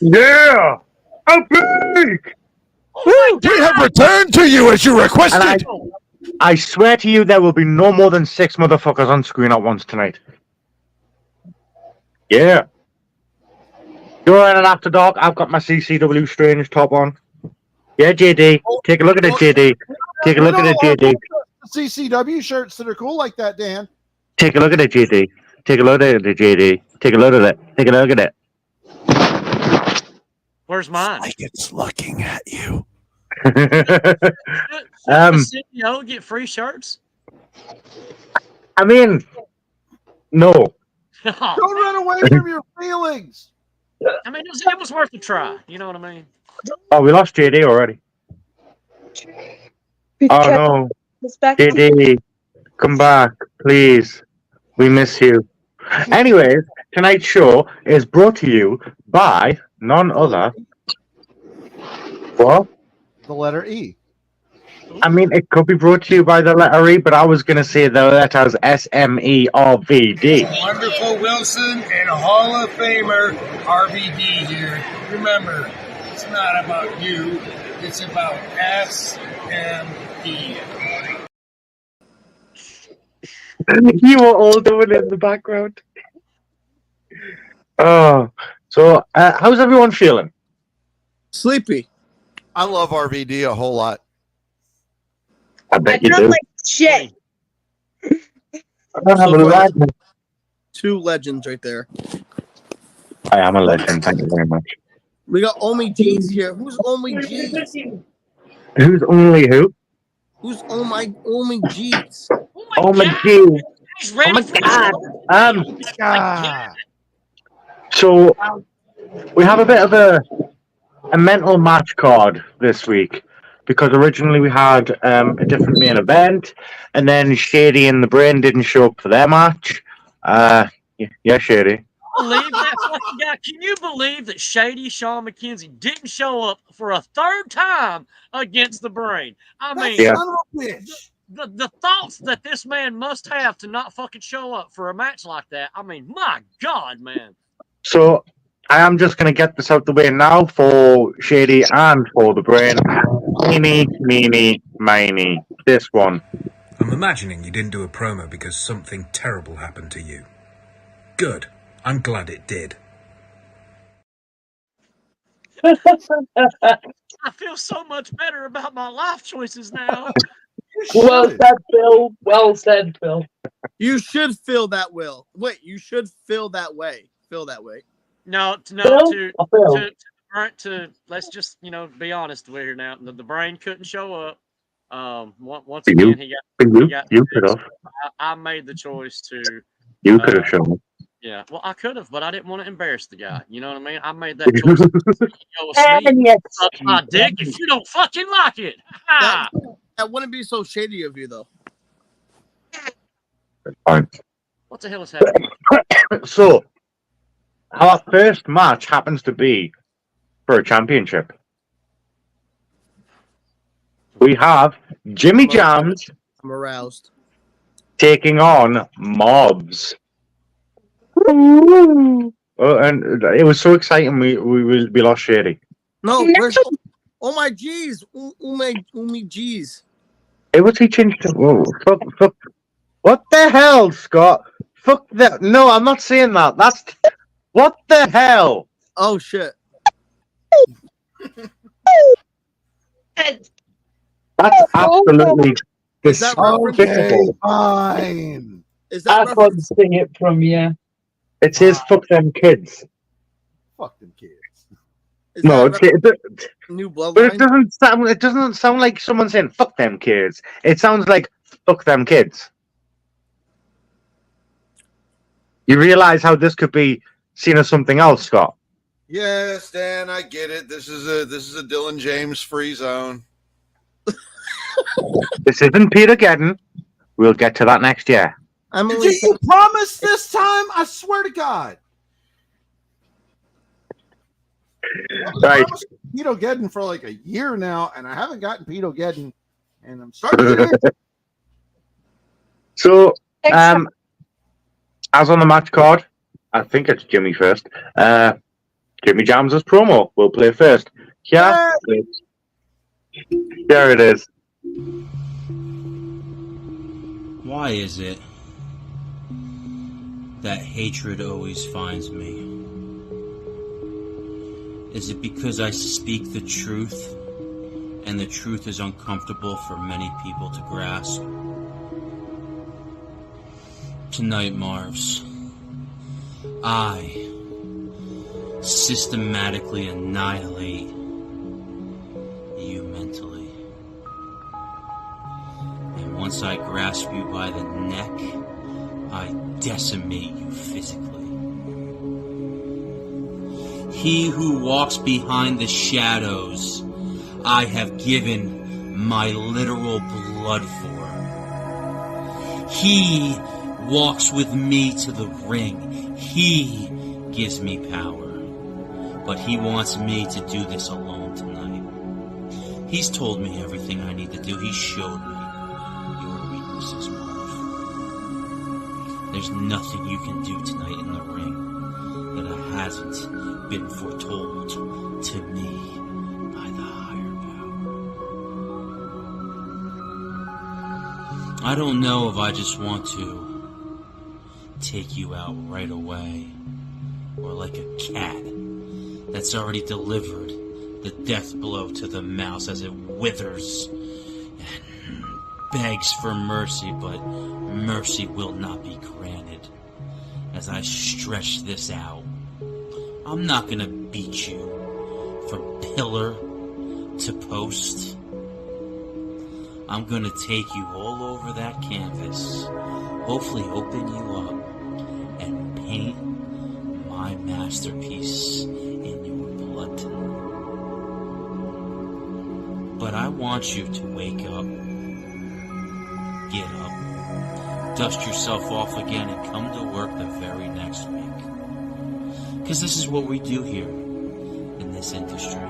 Yeah! Outbreak! Oh We have returned to you as you requested. I swear to you, there will be no more than 6 motherfuckers on screen at once tonight. Yeah. You're in an after dark. I've got my CCW Strange top on. Yeah, JD. Take a look at it, JD. Take a look at it, JD. CCW shirts that are cool like that, Dan. Take a look at it, JD. Take a look at it, JD. Take a look at it. Take a look at it. Where's mine? Like it's looking at you. Should the CEO get free shirts? I mean, no. Don't run away from your feelings. I mean, it was worth a try. You know what I mean? Oh, we lost JD already. Oh no, JD, come back, please. We miss you. Anyways, tonight's show is brought to you by none other. What? The letter E. I mean, it could be brought to you by the letter E, but I was going to say the letters SMERVD. Wonderful Wilson and Hall of Famer RVD here. Remember, it's not about you, it's about SME. You were all doing it in the background. Oh, so how's everyone feeling? Sleepy. I love RVD a whole lot. I bet you sound do. like shit. I don't have a legend. 2 legends right there. I am a legend. Thank you very much. We got Omi G's here. Who's Omi G's? Who's only who? Who's Omi G's? Oh my god! He's Oh ready my for the god! Ah. So we have a bit of a mental match card this week because originally we had a different main event, and then Shady and the Brain didn't show up for their match. Yeah, Shady. believe that fucking guy. Can you believe that Shady Sean McKenzie didn't show up for a 3rd time against the Brain? I mean, Yeah. Son of a bitch. the thoughts that this man must have to not fucking show up for a match like that. I mean, my God, man. So I am just going to get this out the way now for Shady and for the Brain. Meeny, meeny, miny. This one. I'm imagining you didn't do a promo because something terrible happened to you. Good. I'm glad it did. I feel so much better about my life choices now. Well said, Phil. Well said, Phil. You should feel that will. Wait, you should feel that way. Feel that way. No, Phil? to let's just be honest with here now. The Brain couldn't show up. Once You- again, he got You could have. I made the choice to. You could have shown up. Yeah, well, I could have, but I didn't want to embarrass the guy. You know what I mean? I made that choice. And yes. Suck my dick if you don't fucking like it. Ha! That wouldn't be so shady of you, though. Fine. What the hell is happening? So, our first match happens to be for a championship. We have Jimmy JAMMZ I'm aroused. taking on MARVS. Oh, and it was so exciting. We lost Shady. No, where's oh my G's? Umi G's. It was he changed to. Whoa, fuck. What the hell, Scott? Fuck that. No, I'm not saying that. That's what the hell. Oh shit. That's absolutely Is that reference? Okay, despicable. fine. Is I that couldn't reference? sing it from you. It says fuck them kids. Fuck them kids. Is No, that it's, new but bloodline? it doesn't sound like someone saying fuck them kids. It sounds like fuck them kids. You realize how this could be seen as something else, Scott? Yes, Dan, I get it. This is a Dylan James free zone. This isn't Peter Geddon. We'll get to that next year. I'm Did only you promise this time? I swear to God. Right. Pito Geddon for like a year now, and I haven't gotten Pito Geddon, and I'm starting to get it. So, as on the match card, I think it's Jimmy first. Jimmy JAMMZ's promo. We'll play first. Yeah. There it is. Why is it that hatred always finds me? Is it because I speak the truth, and the truth is uncomfortable for many people to grasp? Tonight, Marvs, I systematically annihilate you mentally. And once I grasp you by the neck, I decimate you physically. He who walks behind the shadows, I have given my literal blood for. He walks with me to the ring. He gives me power. But he wants me to do this alone tonight. He's told me everything I need to do. He showed me your weaknesses, Marv. There's nothing you can do tonight in the ring that hasn't been foretold to me by the higher power. I don't know if I just want to take you out right away, or like a cat that's already delivered the death blow to the mouse as it withers and begs for mercy, but mercy will not be granted. As I stretch this out, I'm not gonna beat you from pillar to post. I'm gonna take you all over that canvas, hopefully open you up, and paint my masterpiece in your blood tonight. But I want you to wake up, get up, dust yourself off again, and come to work the very next week. Because this is what we do here in this industry.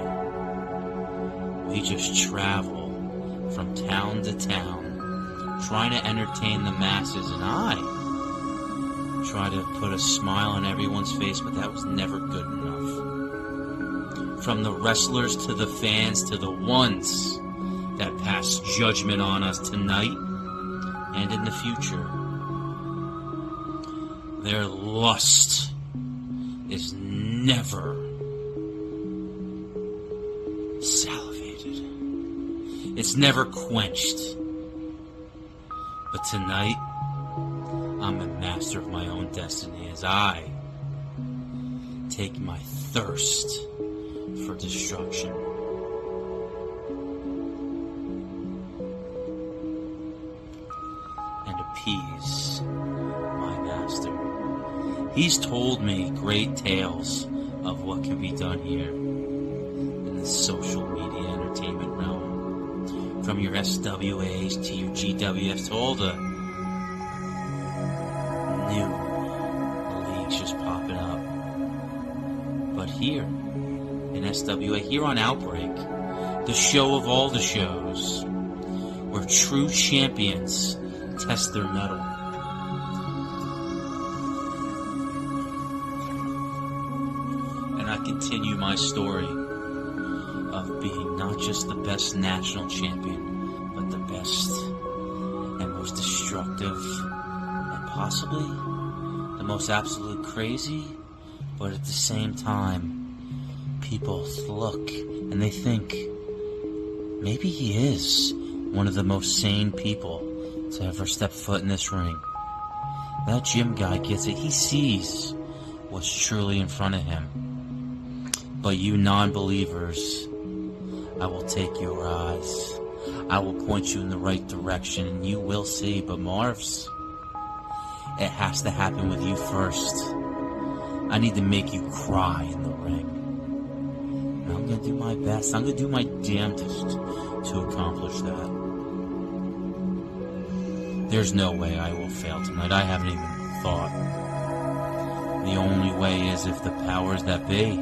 We just travel from town to town, trying to entertain the masses, and I try to put a smile on everyone's face, but that was never good enough. From the wrestlers to the fans to the ones that pass judgment on us tonight and in the future, their lust is never salivated. It's never quenched. But tonight, I'm a master of my own destiny as I take my thirst for destruction and appease my master. He's told me great tales of what can be done here in the social media entertainment realm. From your SWAs to your GWFs to all the new leagues just popping up. But here in SWA, here on Outbreak, the show of all the shows, where true champions test their mettle. And I continue my story of being not just the best national champion, but the best and most destructive, and possibly the most absolute crazy, but at the same time, people look and they think, maybe he is one of the most sane people to ever step foot in this ring. That gym guy gets it. He sees what's truly in front of him. But you non-believers, I will take your eyes. I will point you in the right direction and you will see. But Marvs, it has to happen with you first. I need to make you cry in the ring. And I'm going to do my best. I'm going to do my damnedest to accomplish that. There's no way I will fail tonight. I haven't even thought. The only way is if the powers that be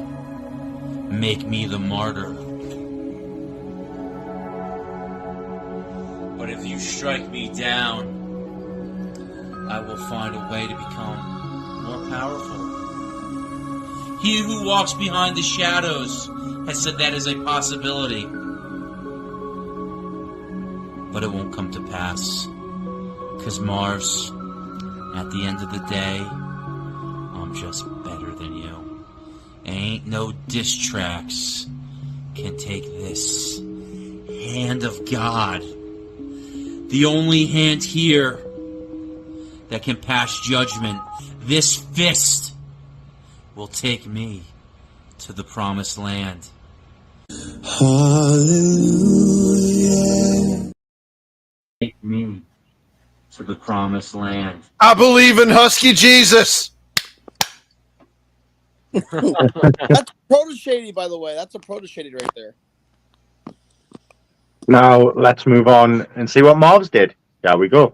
make me the martyr. But if you strike me down, I will find a way to become more powerful. He who walks behind the shadows has said that is a possibility. But it won't come to pass. Because Marvs, at the end of the day, I'm just better than you. Ain't no diss tracks can take this hand of God. The only hand here that can pass judgment. This fist will take me to the promised land. Hallelujah. Take me to the promised land. I believe in Husky Jesus. That's Proto-Shady, by the way. That's a Proto-Shady right there. Now let's move on and see what MARVS did. There we go.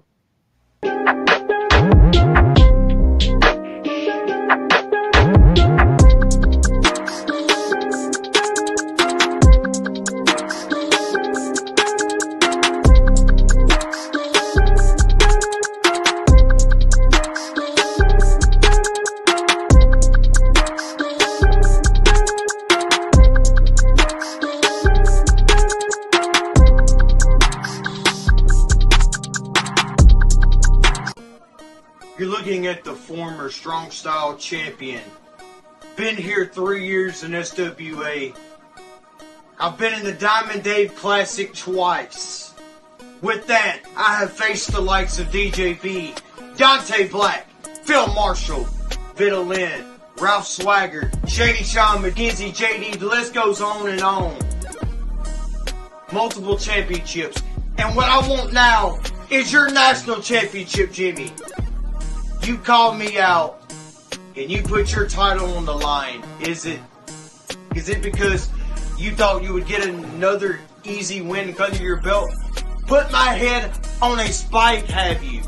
You're looking at the former StrongStyle champion. Been here 3 years in SWA. I've been in the Diamond Dave Classic twice. With that, I have faced the likes of DJB, Dante Black, Phil Marshall, Vita Lynn, Ralph Swagger, Shady Sean McKenzie, JD, the list goes on and on. Multiple championships. And what I want now is your national championship, Jimmy. You called me out and you put your title on the line. Is it because you thought you would get another easy win under your belt? Put my head on a spike, have you?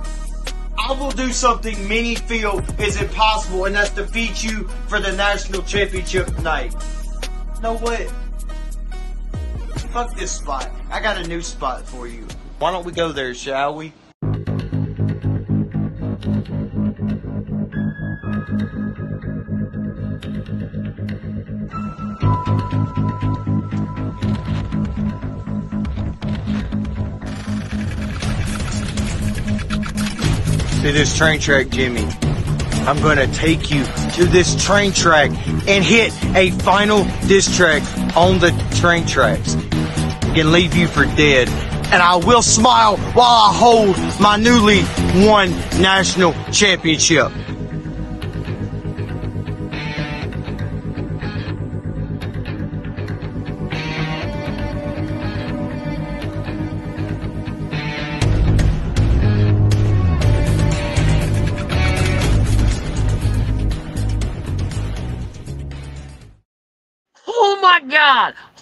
I will do something many feel is impossible, and that's defeat you for the national championship tonight. You know what? Fuck this spot. I got a new spot for you. Why don't we go there, shall we? To this train track, Jimmy. I'm gonna take you to this train track and hit a final diss track on the train tracks and leave you for dead. And I will smile while I hold my newly won national championship.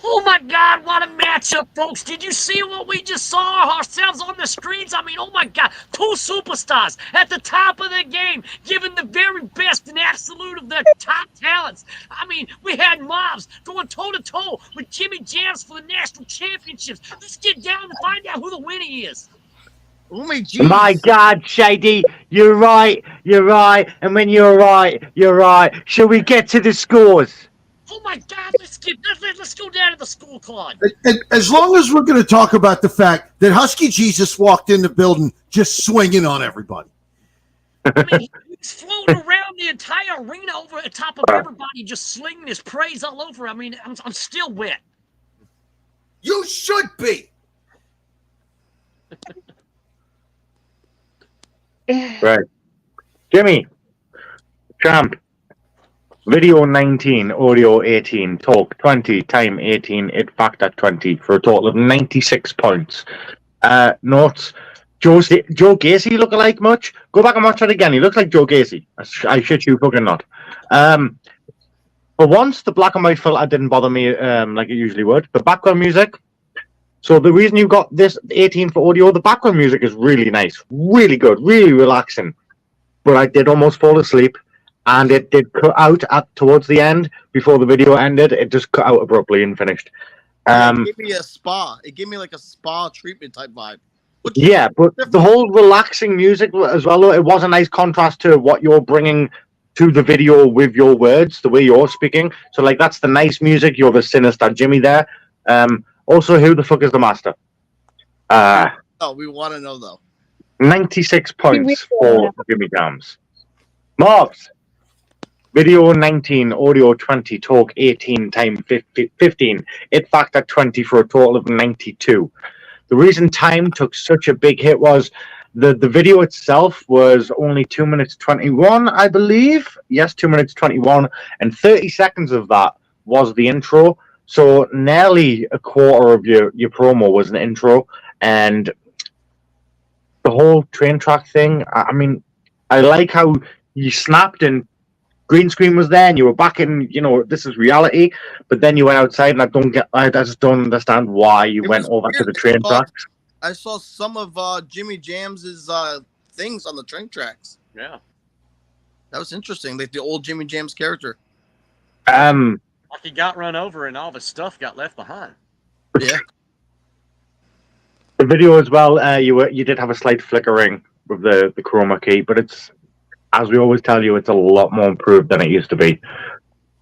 Oh my God, what a matchup, folks. Did you see what we just saw ourselves on the screens? I mean, oh my God, two superstars at the top of their game, giving the very best and absolute of their top talents. I mean, we had MARVS going toe-to-toe with Jimmy JAMMZ for the national championships. Let's get down and find out who the winner is. Oh my Jesus. My God, Shady, you're right, and when you're right, you're right. Shall we get to the scores? Oh my God, let's go down to the school card. And as long as we're going to talk about the fact that Husky Jesus walked in the building just swinging on everybody. I mean, he's floating around the entire arena over the top of everybody, just slinging his praise all over. I mean, I'm still wet. You should be. Right. Jimmy, champ. Video 19, audio 18, talk 20, time 18, it factor 20 for a total of 96 points. Notes, Joe Gacy look alike much? Go back and watch that again. He looks like Joe Gacy. I shit you fucking not. For once, the black and white filter didn't bother me like it usually would. The background music. So the reason you got this 18 for audio, the background music is really nice, really good, really relaxing. But I did almost fall asleep. And it did cut out towards the end before the video ended. It just cut out abruptly and finished. It gave me a spa. It gave me like a spa treatment type vibe. Yeah, but the whole relaxing music as well, it was a nice contrast to what you're bringing to the video with your words, the way you're speaking. So, like, that's the nice music. You're the sinister Jimmy there. Also, who the fuck is the master? Oh, we want to know though. 96 points for Jimmy JAMMZ. MARVS. Video 19, audio 20, talk 18, time 15. It factor 20 for a total of 92. The reason time took such a big hit was the video itself was only 2 minutes 21, I believe. Yes, 2 minutes 21, and 30 seconds of that was the intro. So nearly a quarter of your promo was an intro, and the whole train track thing. I mean, I like how you snapped and green screen was there, and you were back in. You know, this is reality. But then you went outside, and I just don't understand why you went over to the train tracks. I saw some of Jimmy JAMMZ's things on the train tracks. Yeah, that was interesting. Like the old Jimmy JAMMZ character. Like he got run over and all of his stuff got left behind. Yeah. The video as well. You did have a slight flickering with the chroma key, but it's, as we always tell you, it's a lot more improved than it used to be.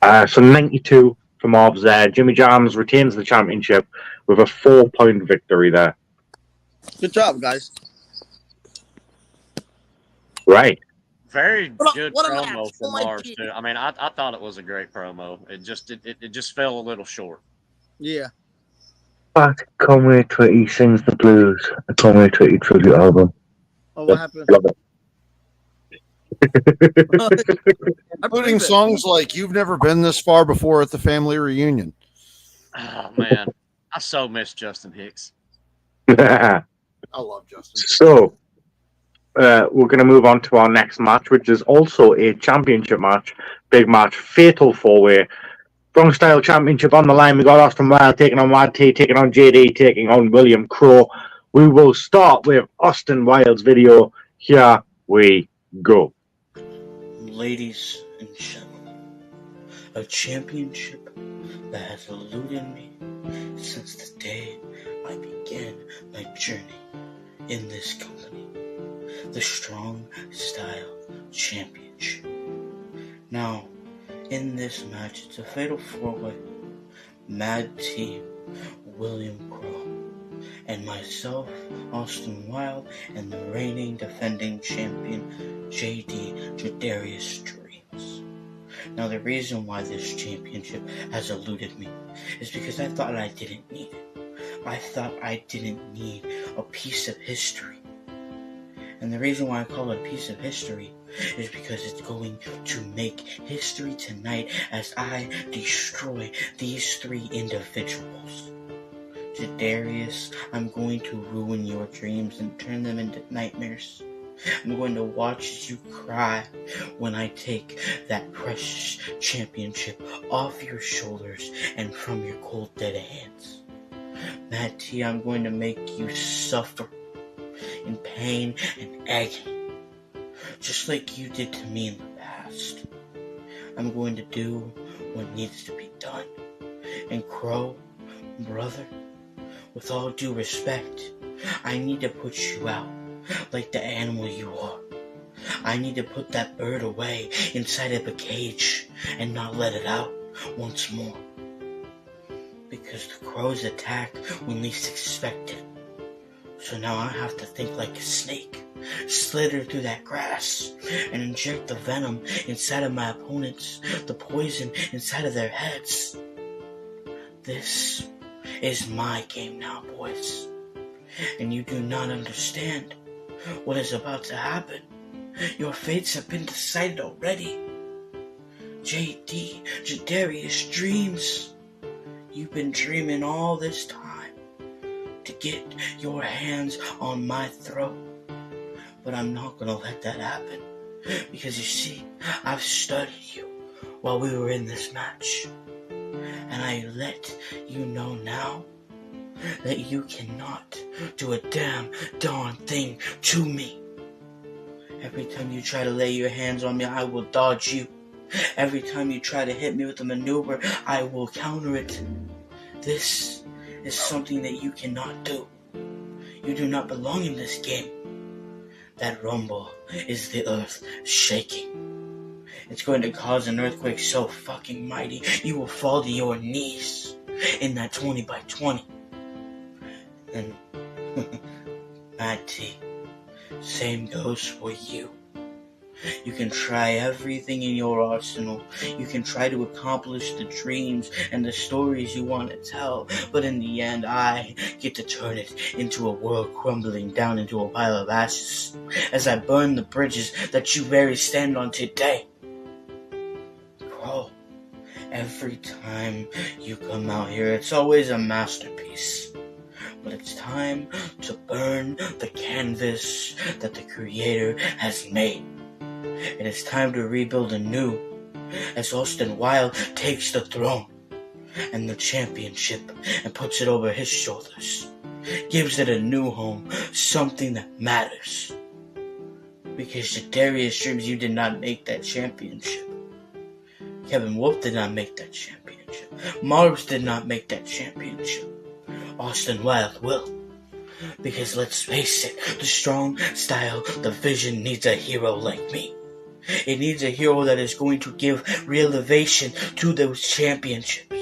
So 92 for MARVS there. Jimmy JAMMZ retains the championship with a 4-point victory there. Good job, guys. Right. Very good promo from MARVS too. I mean, I thought it was a great promo. It just fell a little short. Yeah. But Conway Twitty sings the blues. A Conway Twitty tribute album. Oh, what happened? Love it. Including songs like "You've Never Been This Far Before" at the family reunion. Oh man, I so miss Justin Hicks. I love Justin. So, we're going to move on to our next match, which is also a championship match, big match, fatal 4-way. StrongStyle championship on the line. We got Austin WYLD taking on MADT, taking on JD, taking on William Crow. We will start with Austin WYLD's video. Here we go. Ladies and gentlemen, a championship that has eluded me since the day I began my journey in this company, the StrongStyle Championship. Now, in this match, it's a fatal 4-way. MADT, William Crow, and myself, Austin WYLD, and the reigning defending champion, JD Jadarius Dreams. Now, the reason why this championship has eluded me is because I thought I didn't need it. I thought I didn't need a piece of history. And the reason why I call it a piece of history is because it's going to make history tonight as I destroy these 3 individuals. Jadarius, I'm going to ruin your dreams and turn them into nightmares. I'm going to watch as you cry when I take that precious championship off your shoulders and from your cold dead hands. MADT, I'm going to make you suffer in pain and agony, just like you did to me in the past. I'm going to do what needs to be done. And Crow, brother, with all due respect, I need to put you out like the animal you are. I need to put that bird away inside of a cage and not let it out once more. Because the crows attack when least expected. So now I have to think like a snake, slither through that grass, and inject the venom inside of my opponents, the poison inside of their heads. This is my game now, boys. And you do not understand what is about to happen. Your fates have been decided already. JD, Jadarius Dreams, you've been dreaming all this time to get your hands on my throat. But I'm not gonna let that happen. Because you see, I've studied you while we were in this match. And I let you know now that you cannot do a damn darn thing to me. Every time you try to lay your hands on me, I will dodge you. Every time you try to hit me with a maneuver, I will counter it. This is something that you cannot do. You do not belong in this game. That rumble is the earth shaking. It's going to cause an earthquake so fucking mighty, you will fall to your knees in that 20 by 20. And MADT, same goes for you. You can try everything in your arsenal. You can try to accomplish the dreams and the stories you want to tell. But in the end, I get to turn it into a world crumbling down into a pile of ashes as I burn the bridges that you very stand on today. Bro, every time you come out here, it's always a masterpiece. But it's time to burn the canvas that the Creator has made. It is time to rebuild anew as Austin Wilde takes the throne and the championship and puts it over his shoulders. Gives it a new home, something that matters. Because Darius Streams, you did not make that championship. Kevin WOLFE did not make that championship. MARVS did not make that championship. Austin Wilde will. Because let's face it, the StrongStyle division needs a hero like me. It needs a hero that is going to give real elevation to those championships.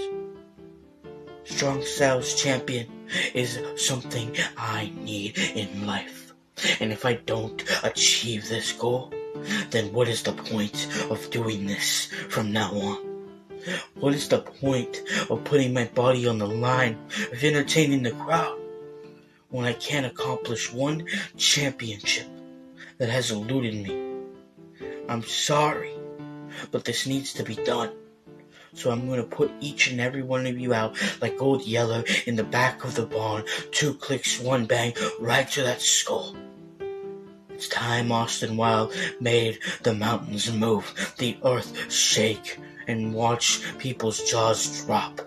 StrongStyle's champion is something I need in life. And if I don't achieve this goal, then what is the point of doing this from now on? What is the point of putting my body on the line, of entertaining the crowd, when I can't accomplish one championship that has eluded me? I'm sorry, but this needs to be done. So I'm going to put each and every one of you out like Old Yeller in the back of the barn. 2 clicks, 1 bang, right to that skull. It's time Austin Wilde made the mountains move, the earth shake, and watch people's jaws drop.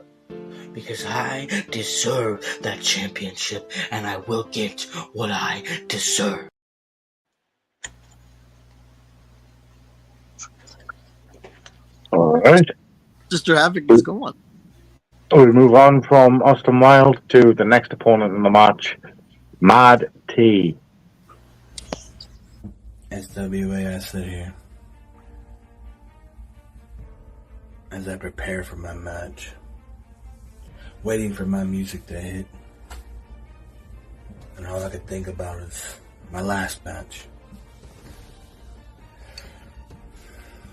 Because I deserve that championship, and I will get what I deserve. Alright. Mr. HAVOC is going. We move on from Austin Wilde to the next opponent in the match, MADT. SWA, I sit here as I prepare for my match, waiting for my music to hit, and all I could think about is my last match.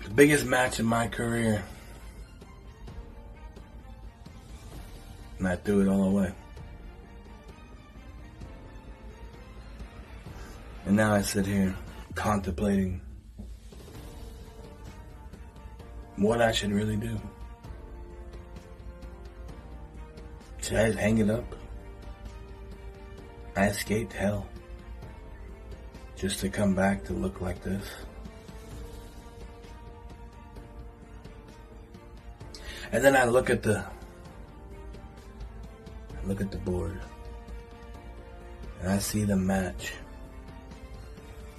The biggest match in my career, and I threw it all away. And now I sit here contemplating what I should really do. Should I just hang it up? I escaped hell just to come back to look like this. And then I look at the board and I see the match.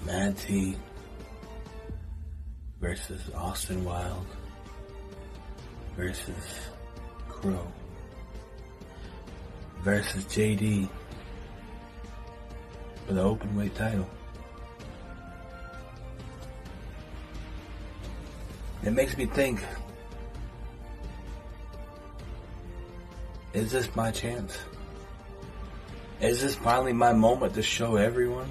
MADT versus Austin Wilde versus Crow versus JD for the open weight title. It makes me think, is this my chance? Is this finally my moment to show everyone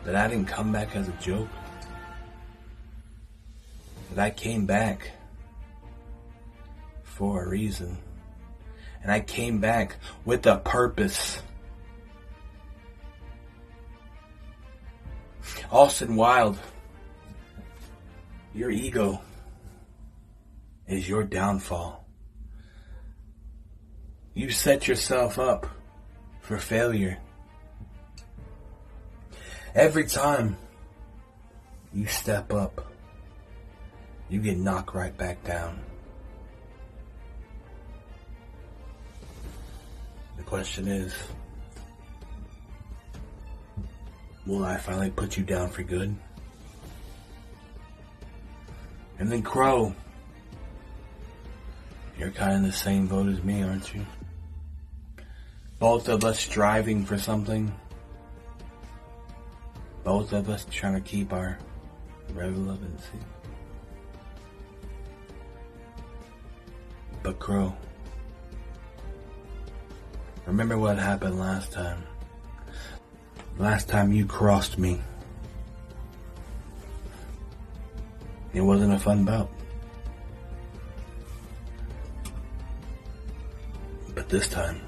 that I didn't come back as a joke? That I came back for a reason. And I came back with a purpose. Austin Wilde, your ego is your downfall. You set yourself up for failure. Every time you step up, you get knocked right back down. The question is, will I finally put you down for good? And then Crow, you're kind of in the same boat as me, aren't you? Both of us striving for something. Both of us trying to keep our relevancy. But Crow, remember what happened last time? Last time you crossed me. It wasn't a fun bout. But this time,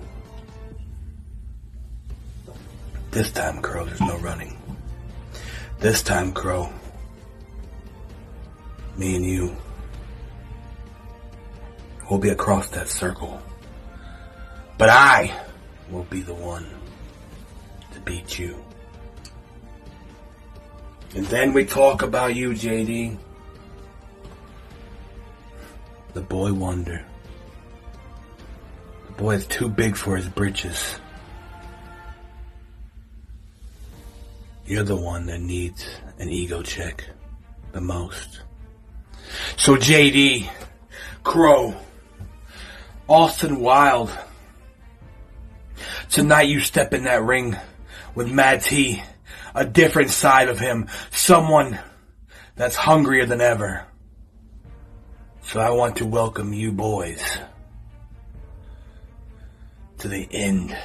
Crow, there's no running. This time, Crow, me and you will be across that circle. But I will be the one to beat you. And then we talk about you, JD. The boy wonder. The boy is too big for his britches. You're the one that needs an ego check the most. So JD, Crow, Austin WYLD, tonight you step in that ring with MADT, a different side of him, someone that's hungrier than ever. So I want to welcome you boys to the end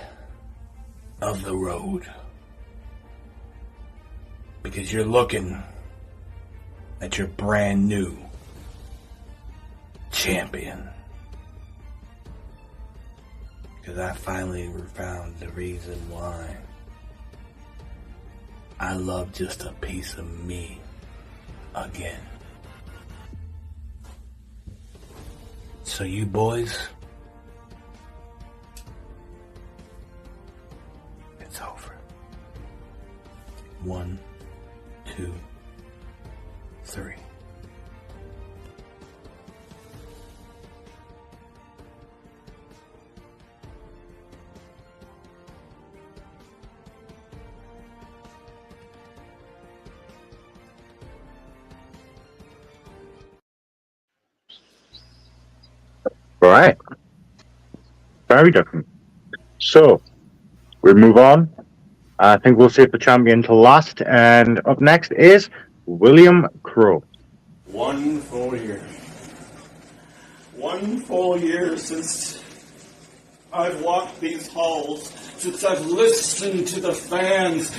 of the road. Because you're looking at your brand new champion. Because I finally found the reason why I love just a piece of me again. So you boys, it's over. 1, 2, 3. Right. Very different. So, we'll move on. I think we'll save the champion to last. And up next is William Crow. 1 full year. 1 full year since I've walked these halls, since I've listened to the fans,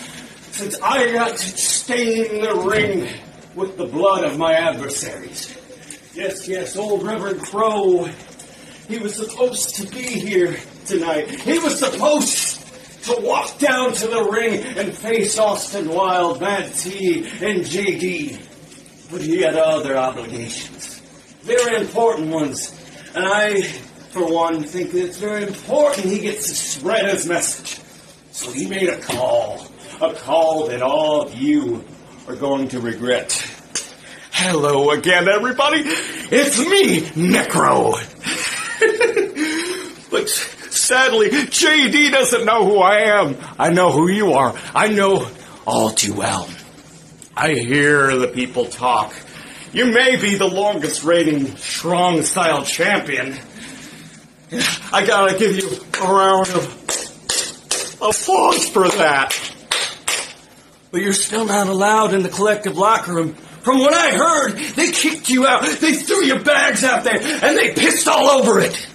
since I got to stain the ring with the blood of my adversaries. Yes, old Reverend Crow, he was supposed to be here tonight. He was supposed to walk down to the ring and face Austin WYLD, MADT, and JD. But he had other obligations. Very important ones. And I, for one, think that it's very important he gets to spread his message. So he made a call that all of you are going to regret. Hello again, everybody. It's me, Necro. But sadly, JD doesn't know who I am. I know who you are. I know all too well. I hear the people talk. You may be the longest reigning StrongStyle champion. I gotta give you a round of applause for that. But you're still not allowed in the collective locker room. From what I heard, they kicked you out. They threw your bags out there, and they pissed all over it.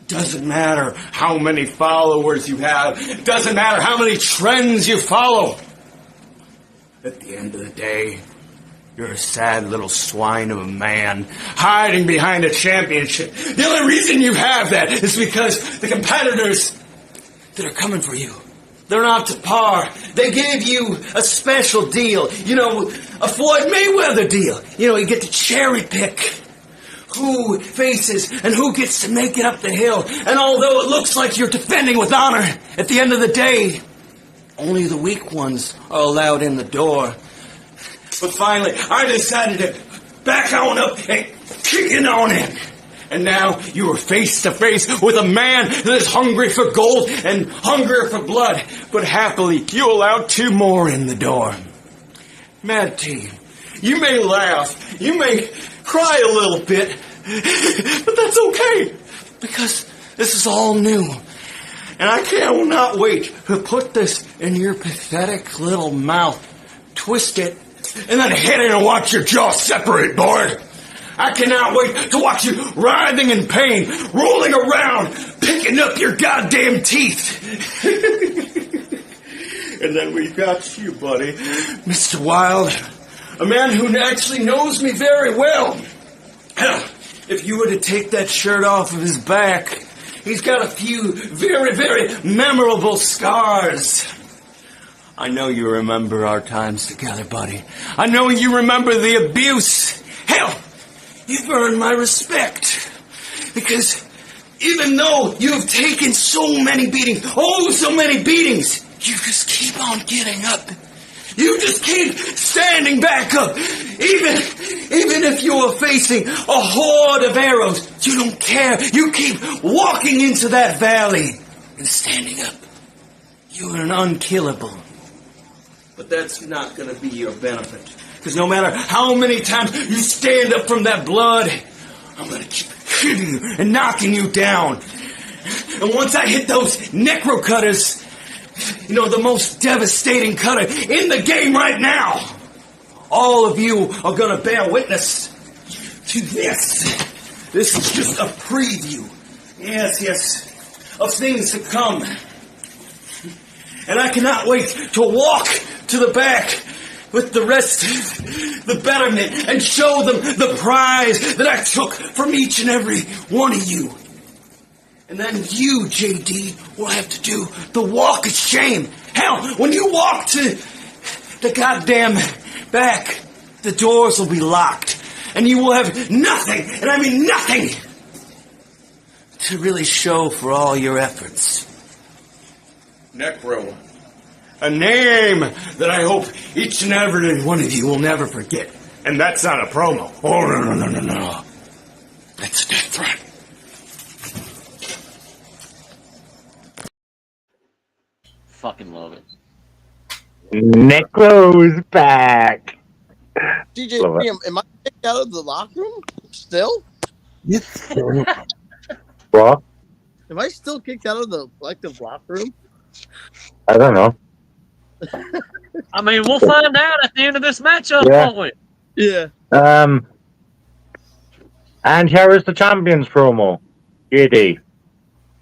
Doesn't matter how many followers you have. Doesn't matter how many trends you follow. At the end of the day, you're a sad little swine of a man hiding behind a championship. The only reason you have that is because the competitors that are coming for you, they're not to par. They gave you a special deal. You know, a Floyd Mayweather deal. You know, you get to cherry pick who faces and who gets to make it up the hill. And although it looks like you're defending with honor, at the end of the day, only the weak ones are allowed in the door. But finally, I decided to back on up and kick it on in. And now you are face to face with a man that is hungry for gold and hungrier for blood. But happily, you allowed 2 more in the door. MADT, you may laugh, you may cry a little bit, but that's okay, because this is all new. And I cannot wait to put this in your pathetic little mouth, twist it, and then hit it and watch your jaw separate, boy. I cannot wait to watch you writhing in pain, rolling around, picking up your goddamn teeth. And then we've got you, buddy, Mr. Wilde, a man who actually knows me very well. Hell, if you were to take that shirt off of his back, he's got a few very, very memorable scars. I know you remember our times together, buddy. I know you remember the abuse. Hell, you've earned my respect. Because even though you've taken so many beatings, oh, so many beatings, you just keep on getting up. You just keep standing back up. Even if you are facing a horde of arrows, you don't care. You keep walking into that valley and standing up. You are an unkillable. But that's not going to be your benefit. Because no matter how many times you stand up from that blood, I'm going to keep hitting you and knocking you down. And once I hit those necro cutters, you know, the most devastating cutter in the game right now, all of you are going to bear witness to this. This is just a preview. Yes, of things to come. And I cannot wait to walk to the back with the rest of the betterment and show them the prize that I took from each and every one of you. And then you, JD, will have to do the walk of shame. Hell, when you walk to the goddamn back, the doors will be locked. And you will have nothing, and I mean nothing, to really show for all your efforts. Necro. A name that I hope each and every one of you will never forget. And that's not a promo. Oh, no. That's a death threat. Fucking love it. Necro's back. DJ, am I kicked out of the locker room still? What? Am I still kicked out of the collective locker room? I don't know. I mean, we'll find out at the end of this matchup, Yeah. won't we? Yeah. And here is the champions promo. JD.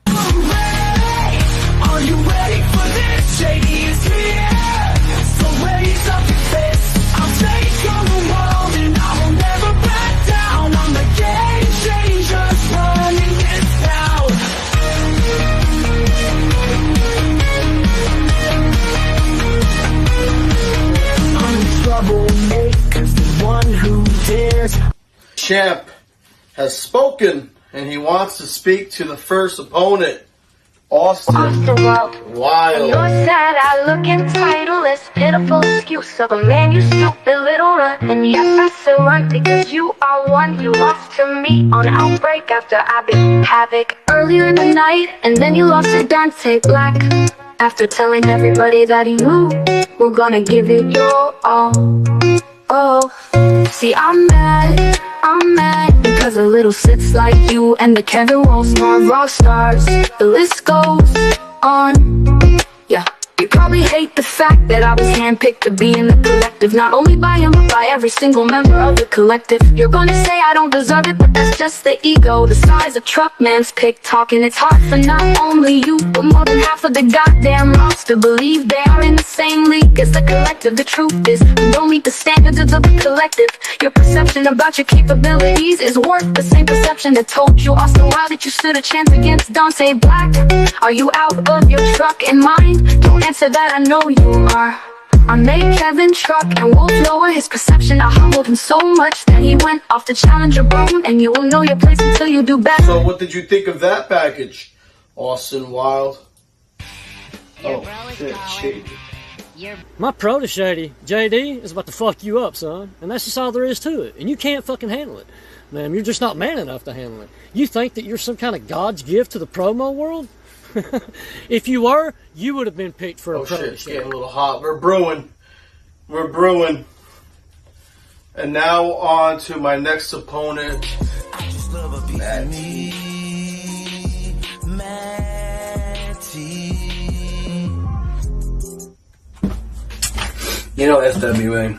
Are you ready for this? Shady is here. So raise up your fists. I'll take on the world and I will never back down. I'm the game changers running this town. I'm troublemakers, the one who dares. Champ has spoken, and he wants to speak to the first opponent, Austin Wild. You're sad, I look entitled, pitiful excuse of a man, you stupid little runt. And yes, I still run because you are one. You lost to me on Outbreak after I beat HAVOC earlier in the night, and then you lost to Dante Black after telling everybody that you were gonna give it your all. Oh, see, I'm mad because of little sits like you and the Kevin Wolf's MARVS stars. The list goes on. Yeah, you probably hate the fact that I was handpicked to be in the collective, not only by him but by every single member of the collective. You're gonna say I don't deserve it, but that's just the ego, the size of Truckman's pick talking. It's hard for not only you but more than half of the goddamn lost to believe they are in the same league as the collective. The truth is, you don't meet the standards of the collective. Your perception about your capabilities is worth the same perception that told you Austin Wild that you stood a chance against Dante Black. Are you out of your truck and mind? Don't answer that, I know you are. I made Kevin truck and Wolf lower his perception. I humbled him so much that he went off to challenge your bone, and you will know your place until you do better. So what did you think of that package, Austin Wild? Oh, shit, shady. My pro to Shady, JD, is about to fuck you up, son. And that's just all there is to it. And you can't fucking handle it. Man, you're just not man enough to handle it. You think that you're some kind of God's gift to the promo world? If you were, you would have been picked for a pro. Shit, it's getting a little hot. We're brewing. And now on to my next opponent, MADT. You know, SWA,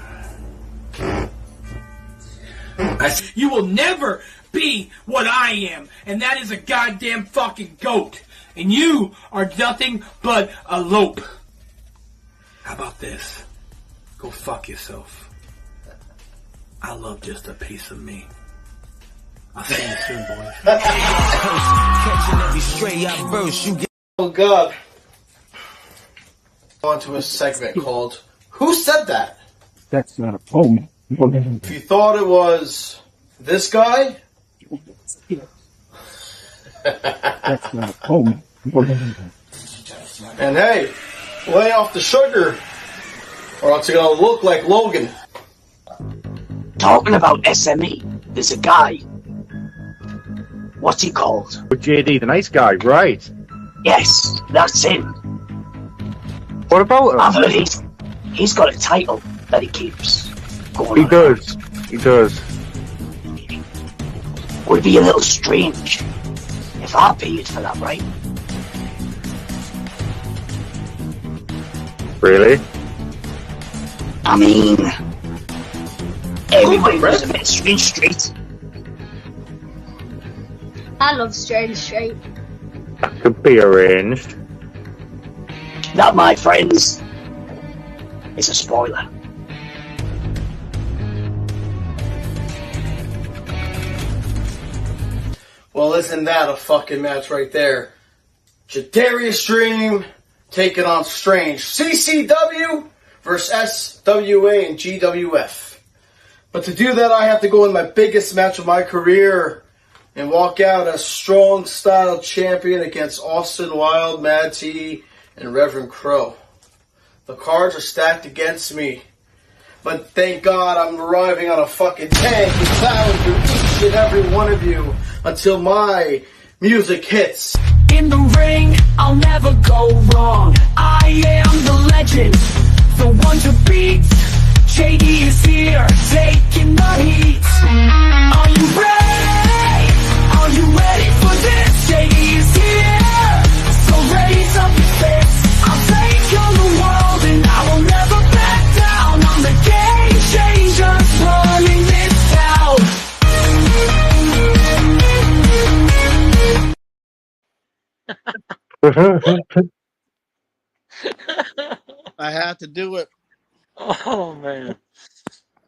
You will never be what I am, and that is a goddamn fucking goat. And you are nothing but a lope. How about this? Go fuck yourself. I love just a piece of me. I'll see you soon, boys. Oh God. On to a segment called Who Said That? That's not a poem. If you thought it was this guy, That's not a poem. and hey, lay off the sugar, or else you're gonna look like Logan. Talking about SME, there's a guy. What's he called? JD, the nice guy, right? Yes, that's him. What about him? I've heard he's got a title that he keeps going He does. He does. Would it be a little strange if I paid for that, right? Really? I mean, everybody knows about Strange Street. I love Strange Street. That could be arranged. That, my friends, is a spoiler. Well, isn't that a fucking match right there? Jadarius Dream taking on Strange. CCW versus SWA and GWF. But to do that, I have to go in my biggest match of my career and walk out as StrongStyle champion against Austin WYLD, MADT, and Reverend Crow. The cards are stacked against me. But thank God I'm arriving on a fucking tank and plowing through each and every one of you until my music hits. In the ring, I'll never go wrong. I am the legend, the one to beat. Shady is here, taking the heat. Are you ready? Are you ready for this? Shady is here, so raise up your fist. I'll take on the world and I will never back down. I'm the game changer, running this town. I had to do it. Oh man,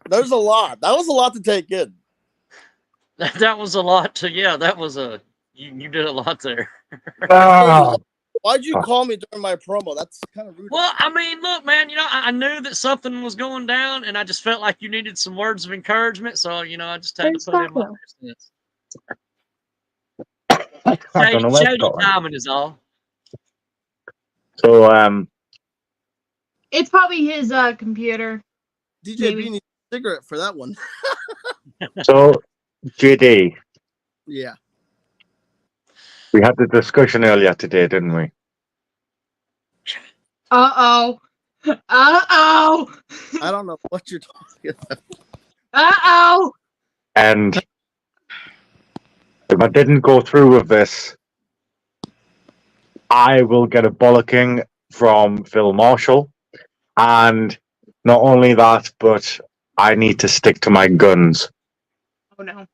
There's a lot. That was a lot to take in. that was a lot to. Yeah, that was a. You did a lot there. Why'd you call me during my promo? That's kind of rude. Well, I mean, look, man, I knew that something was going down, and I just felt like you needed some words of encouragement, so, I just had to put in my 2 cents. I don't know where Shady it's going. timing is all. So, It's probably his computer. DJ B needs a cigarette for that one. so JD, Yeah. we had the discussion earlier today, didn't we? Uh-oh. Uh-oh. I don't know what you're talking about. Uh-oh. And if I didn't go through with this, I will get a bollocking from Phil Marshall. And not only that, but I need to stick to my guns. Oh, no.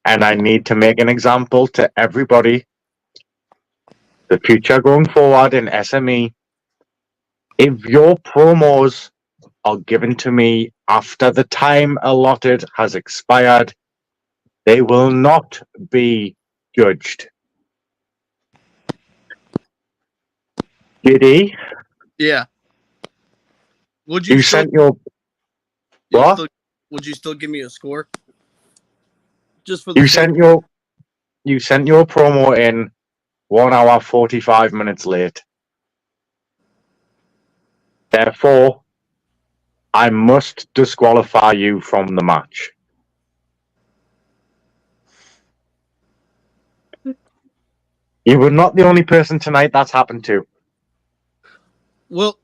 And I need to make an example to everybody. The future going forward in SME, if your promos are given to me after the time allotted has expired, they will not be judged. JD? Yeah. Would You sent your... What? Would you still give me a score? Just for the You sent your promo in 1 hour 45 minutes late. Therefore, I must disqualify you from the match. You were not the only person tonight that's happened to. Will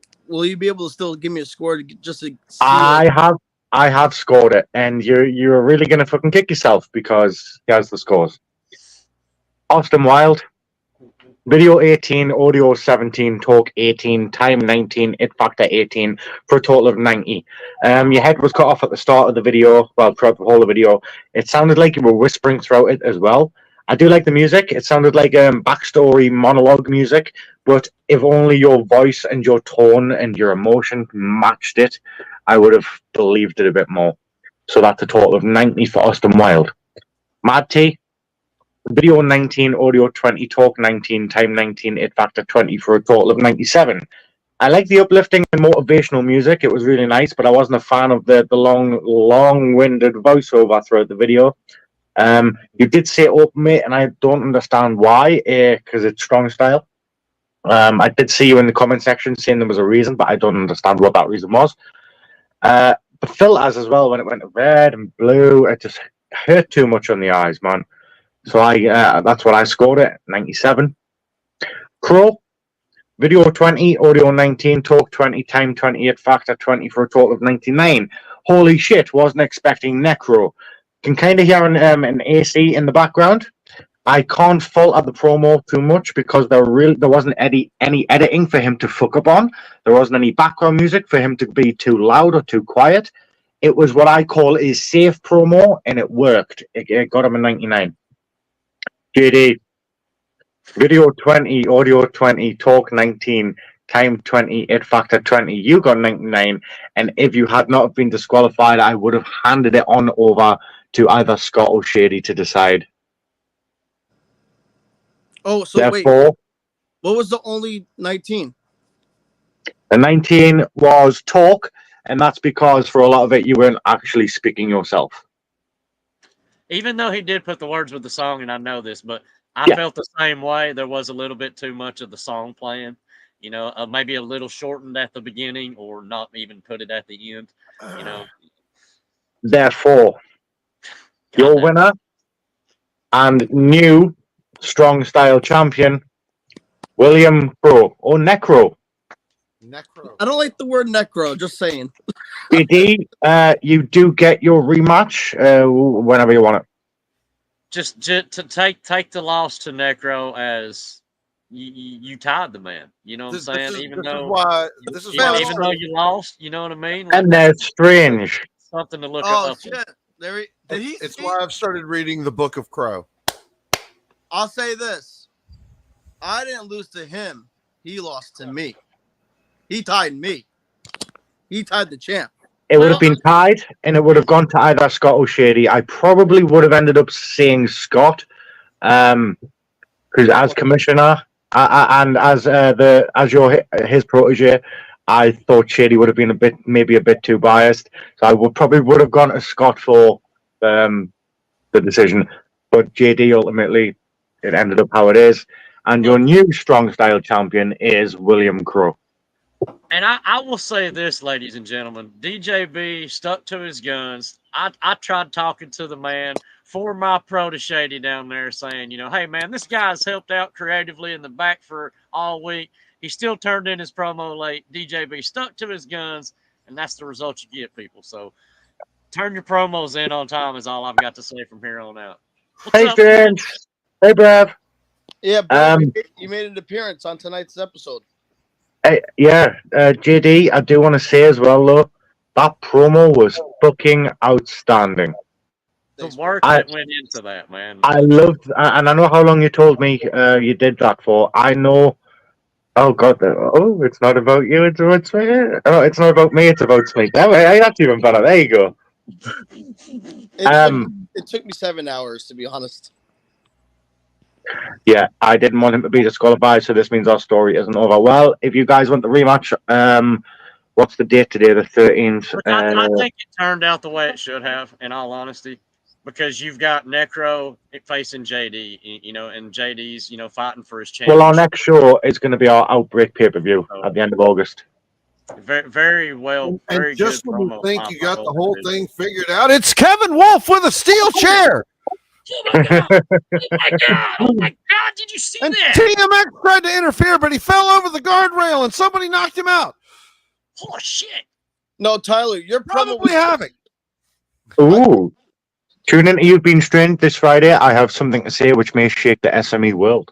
you be able to still give me a score just to see I have scored it, and you're really gonna fucking kick yourself because here's the scores. Austin WYLD, Video 18, audio 17, talk 18, time 19, it factor 18 for a total of 90. Your head was cut off at the start of the video, well, throughout the whole of the video. It sounded like you were whispering throughout it as well. I do like the music. It sounded like backstory monologue music, but if only your voice and your tone and your emotion matched it, I would have believed it a bit more. So that's a total of 90 for Austin Wild. MADT, video 19, audio 20, talk 19, time 19, it factor 20 for a total of 97. I like the uplifting and motivational music. It was really nice, but I wasn't a fan of the long-winded voiceover throughout the video. You did say open, mate, and I don't understand why, because it's StrongStyle. I did see you in the comment section saying there was a reason, but I don't understand what that reason was. The filters as well, when it went red and blue, it just hurt too much on the eyes, man. So that's what I scored it, 97. Crow, video 20, audio 19, talk 20, time 28, factor 20 for a total of 99. Holy shit, wasn't expecting Necro. Can kind of hear an AC in the background. I can't fault at the promo too much because there wasn't any editing for him to fuck up on. There wasn't any background music for him to be too loud or too quiet. It was what I call a safe promo, and it worked. It got him a 99. JD, video 20, audio 20, talk 19, time 20, it factor 20. You got 99, and if you had not been disqualified, I would have handed it on over to either Scott or Shady to decide. Oh, so Therefore, wait. What was the only 19? The 19 was talk, and that's because for a lot of it, you weren't actually speaking yourself. Even though he did put the words with the song, and I know this, but I felt the same way. There was a little bit too much of the song playing. You know, maybe a little shortened at the beginning or not even put it at the end, you know. Therefore, your winner and new StrongStyle champion, William Crow, or Necro. I don't like the word necro, just saying. BD, you do get your rematch whenever you want it. Just to take the loss to Necro as you tied the man. You know what I'm saying? Even though you lost, you know what I mean? Like, And that's strange. Something to look Oh, up. shit. It's why I've started reading the Book of Crow. I'll say this. I didn't lose to him. He lost to me. He tied me. He tied the champ. It would have been tied, and it would have gone to either Scott or Shady. I probably would have ended up saying Scott, because as commissioner and as his protege, I thought Shady would have been maybe a bit too biased. So I would have gone to Scott for the decision, but JD ultimately it ended up how it is. And your new StrongStyle champion is William Crow. And I will say this, ladies and gentlemen, DJB stuck to his guns. I tried talking to the man for my protege down there saying, you know, hey, man, this guy's helped out creatively in the back for all week. He still turned in his promo late. DJB stuck to his guns, and that's the result you get, people. So turn your promos in on time is all I've got to say from here on out. Hey, James. Hey, Brav. Yeah, but you made an appearance on tonight's episode. JD, I do want to say as well, though, that promo was fucking outstanding. The work that went into that, man. I loved, and I know how long you told me you did that for. I know. Oh God! Oh, it's not about you. It's about me. Oh, it's not about me. It's about me. That's even better. There you go. It took me 7 hours, to be honest. Yeah, I didn't want him to be disqualified, so this means our story isn't over. Well, if you guys want the rematch, what's the date today? The 13th. I think it turned out the way it should have, in all honesty, because you've got Necro facing JD, you know, and JD's, you know, fighting for his championship. Well, our next show is going to be our Outbreak pay-per-view at the end of August. Very, very well. Very And just good when you promo. think you got the whole thing figured out, it's Kevin Wolfe with a steel chair. Oh my God! Oh my God! Did you see that? TMX tried to interfere, but he fell over the guardrail and somebody knocked him out. Oh shit! No, Tyler, you're Probably having. Ooh. Tune in to You've Been Strained this Friday. I have something to say which may shake the SME world.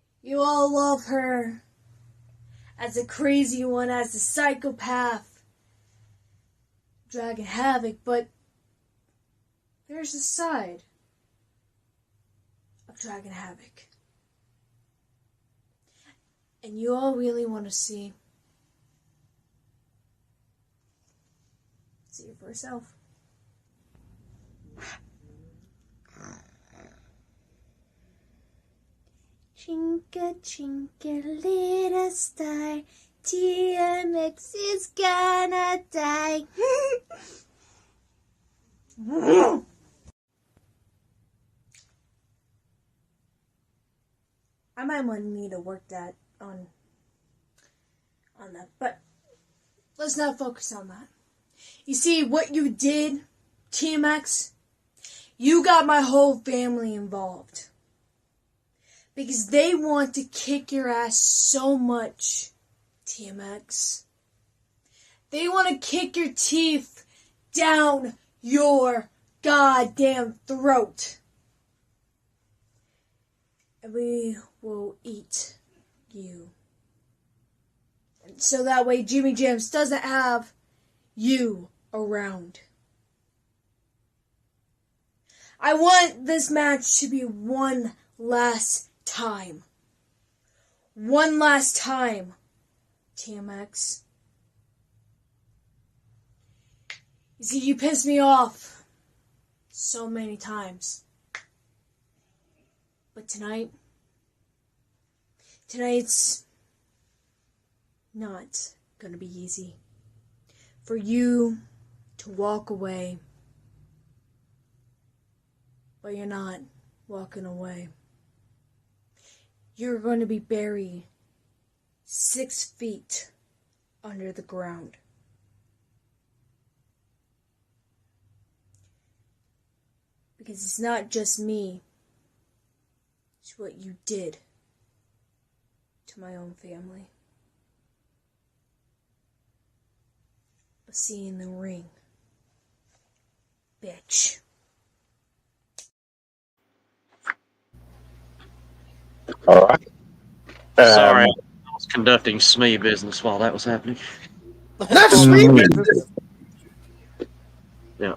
You all love her as a crazy one, as a psychopath, Dragon Havoc, but there's a side of Dragon Havoc. And you all really want to see it for yourself. Twinkle, twinkle, little star, TMX is gonna die. I might want me to work that on that, but let's not focus on that. You see, what you did, TMX, you got my whole family involved. Because they want to kick your ass so much, TMX. They want to kick your teeth down your goddamn throat. And we will eat you. And so that way Jimmy Jams doesn't have you around. I want this match to be one last time. One last time, TMX. You see, you pissed me off so many times. But tonight's not gonna be easy. For you to walk away, but you're not walking away. You're going to be buried 6 feet under the ground. Because it's not just me. It's what you did to my own family. I'll see you in the ring, bitch. All right. Sorry, I was conducting SME business while that was happening. That's SME business. Yeah.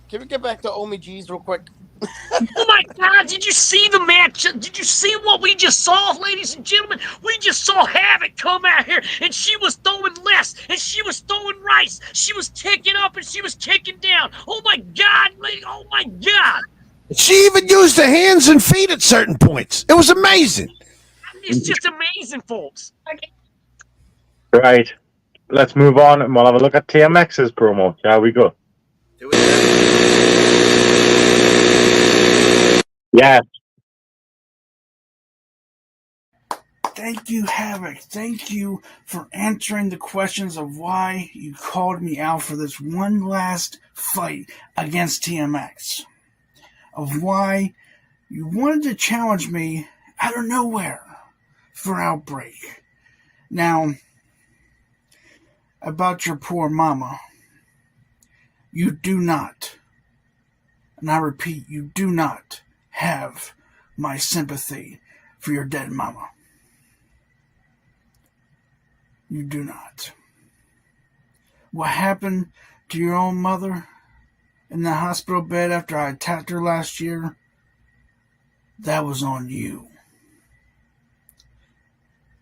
Can we get back to Omi G's real quick? Oh my God! Did you see the match? Did you see what we just saw, ladies and gentlemen? We just saw Havoc come out here, and she was throwing lefts, and she was throwing rights. She was kicking up, and she was kicking down. Oh my God! Oh my God! She even used her hands and feet at certain points. It was amazing. It's just amazing, folks. Right. Let's move on and we'll have a look at TMX's promo. Shall we go? Yes. Thank you, Havoc. Thank you for answering the questions of why you called me out for this one last fight against TMX. Of why you wanted to challenge me out of nowhere for Outbreak. Now, about your poor mama, you do not, and I repeat, you do not have my sympathy for your dead mama. You do not. What happened to your own mother in the hospital bed after I attacked her last year, that was on you.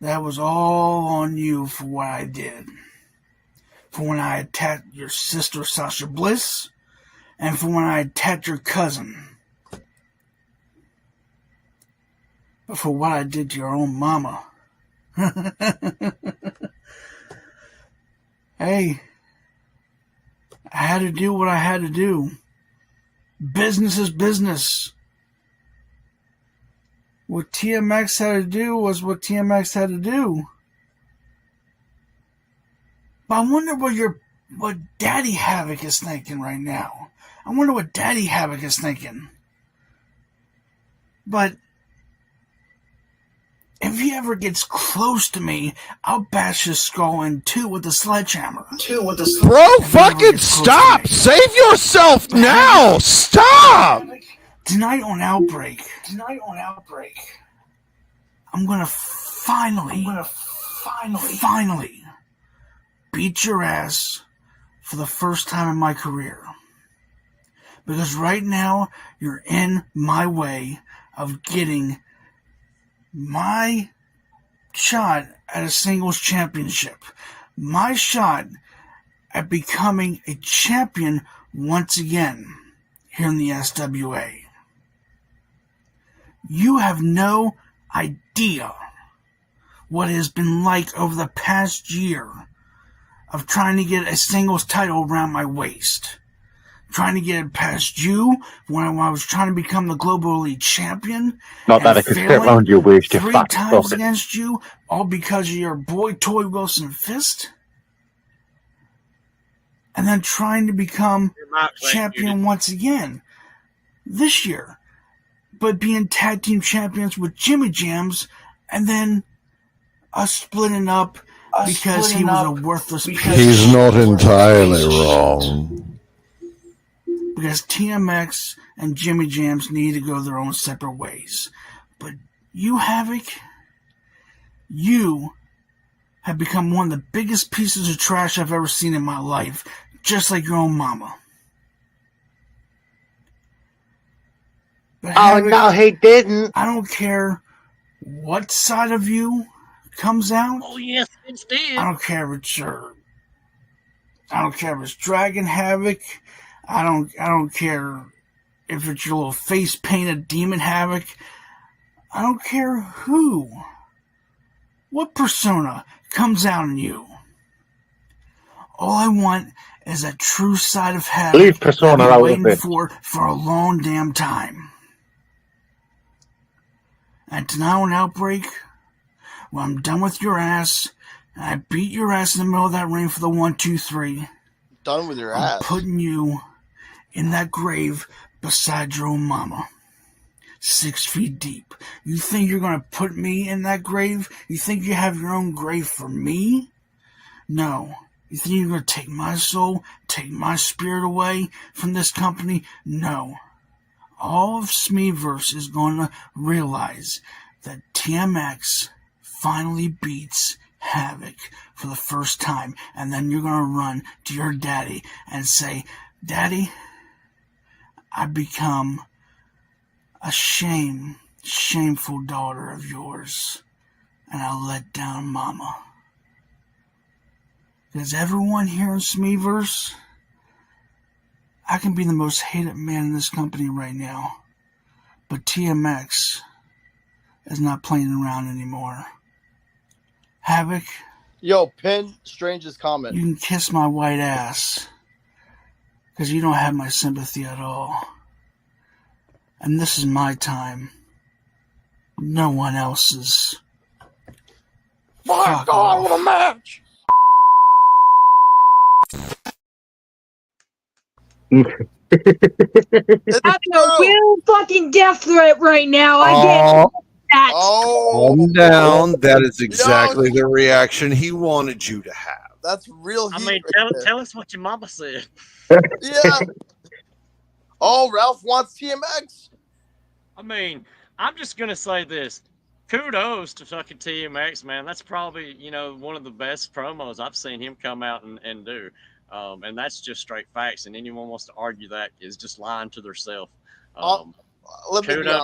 That was all on you for what I did. For when I attacked your sister Sasha Bliss, and for when I attacked your cousin. But for what I did to your own mama. Hey, I had to do what I had to do. Business is business. What TMX had to do was what TMX had to do. But I wonder what Daddy Havoc is thinking right now. I wonder what Daddy Havoc is thinking. But if he ever gets close to me, I'll bash his skull in two with a sledgehammer. Bro, fucking stop! Save yourself now! Stop! Tonight on Outbreak, I'm gonna finally beat your ass for the first time in my career. Because right now, you're in my way of getting my shot at a singles championship. My shot at becoming a champion once again here in the SWA. You have no idea what it has been like over the past year of trying to get a singles title around my waist. Trying to get it past you when I was trying to become the Global Elite Champion. Not that I could fit around your waist, you 3 fat times fuck. against you, all because of your boy Toy Wilson Fist. And then trying to become champion once again this year. But being tag team champions with Jimmy JAMMZ, and then us splitting up because he was a worthless piece. He's not entirely wrong. Because TMX and Jimmy JAMMZ need to go their own separate ways. But you, HAVOC, you have become one of the biggest pieces of trash I've ever seen in my life, just like your own mama. But HAVOC, no, he didn't. I don't care what side of you comes out. Oh yes, it's did. I don't care if it's Dragon HAVOC. I don't care if it's your little face painted demon HAVOC. I don't care what persona comes out in you. All I want is a true side of HAVOC. Leave persona I've been out of waiting it. for a long damn time. And tonight on Outbreak, when I'm done with your ass, and I beat your ass in the middle of that ring for the 1, 2, 3. Done with your I'm ass. putting you in that grave beside your own mama. 6 feet deep. You think you're going to put me in that grave? You think you have your own grave for me? No. You think you're going to take my soul, take my spirit away from this company? No. All of Smeeverse is going to realize that TMX finally beats HAVOC for the first time, and then you're going to run to your daddy and say, Daddy, I become a shameful daughter of yours, and I let down Mama. Because everyone here in Smeeverse, I can be the most hated man in this company right now, but TMX is not playing around anymore. HAVOC, Yo, pin Strange's comment. you can kiss my white ass, because you don't have my sympathy at all. And this is my time. No one else's. My God, what a match! I'm a real fucking death threat right now. I get that. Calm down. That is exactly the reaction he wanted you to have. That's real heat. I mean, right there. tell us what your mama said. Yeah. Oh, Ralph wants TMX. I mean, I'm just gonna say this. Kudos to fucking TMX, man. That's probably, one of the best promos I've seen him come out and do. And that's just straight facts. And anyone wants to argue that is just lying to themselves.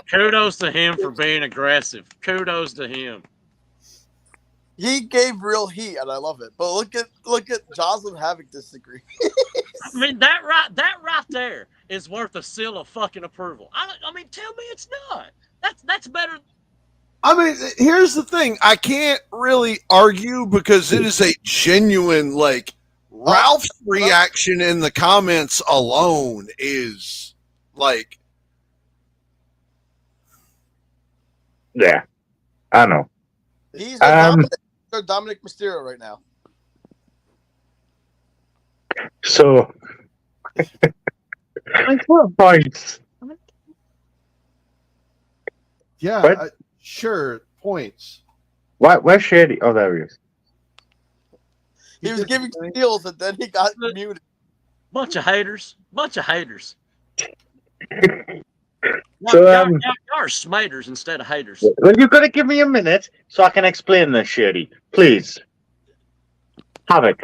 Kudos to him for being aggressive. Kudos to him. He gave real heat, and I love it. But look at Jocelyn HAVOC disagree. I mean, that right there is worth a seal of fucking approval. I mean, tell me it's not. That's better. I mean, here's the thing. I can't really argue because it is a genuine, Ralph's reaction in the comments alone is like. Yeah, I know. He's a Dominic Mysterio right now. So, points. Yeah, sure, points. Where's Shady? Oh, there he is. He was giving steals, and then he got muted. Bunch of haters. So, y'all are smiters instead of haters. well, you've got to give me a minute so I can explain this, Shady. Please. Havoc.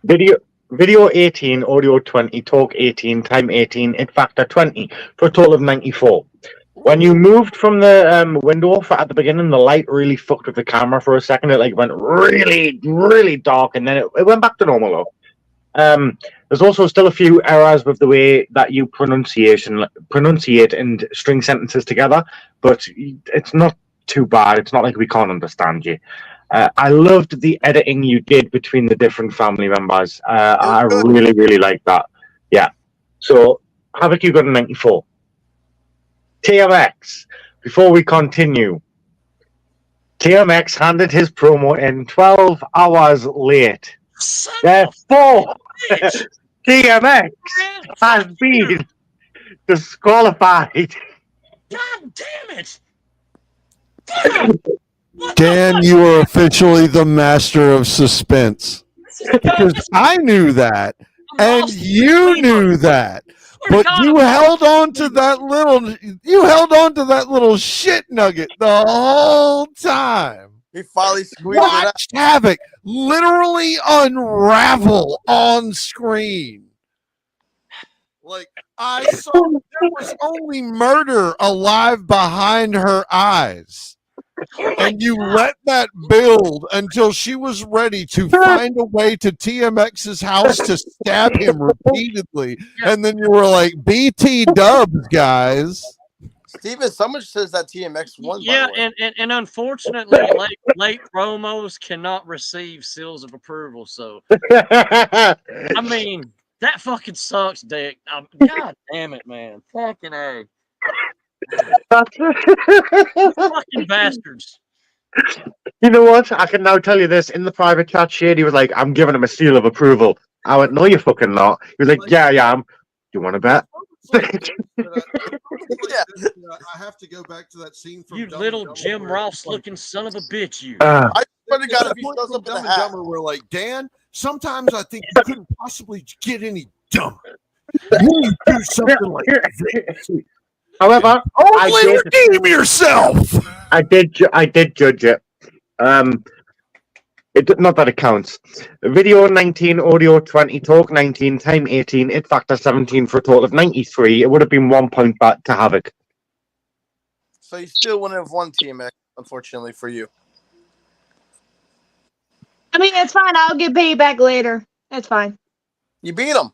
Video 18, audio 20, talk 18, time 18, hit factor 20, for a total of 94. When you moved from the window at the beginning, the light really fucked with the camera for a second. It like went really, really dark, and then it went back to normal though. There's also still a few errors with the way that you pronunciate and string sentences together, but it's not too bad. It's not like we can't understand you. I loved the editing you did between the different family members. I really, really like that. Yeah. So, Havoc, you got a 94. TMX, before we continue, TMX handed his promo in 12 hours late. Therefore, TMX has been disqualified. God damn it! Dan, you are officially the master of suspense. Because I knew that, and you knew that, but you held on to that little shit nugget the whole time. He finally squeezed it out. Watch Havoc literally unravel on screen. Like, I saw there was only murder alive behind her eyes. And you let that build until she was ready to find a way to TMX's house to stab him repeatedly. And then you were like, BT dubs, guys. Steven, someone says that TMX won. Yeah, and unfortunately, late promos cannot receive seals of approval. So, I mean, that fucking sucks, Dick. God damn it, man. Fucking A. Fucking bastards. You know what? I can now tell you this. In the private chat, Shady was like, I'm giving him a seal of approval. I went, no, you're fucking not. He was like, yeah, I am. You want to bet? I have to go back to that scene from You little Jim Ross looking son of a bitch, you. I swear to God, if he shows up in Dumb the and hat. Dumber, we're like, Dan, sometimes I think you couldn't possibly get any dumber. You do something like this. However, only redeem yourself. I did judge it. Not that it counts. Video 19, audio 20, talk 19, time 18, hit factor 17 for a total of 93. It would have been 1 point back to Havoc. So you still wouldn't have won TMX, unfortunately for you. I mean, it's fine. I'll get paid back later. That's fine. You beat him.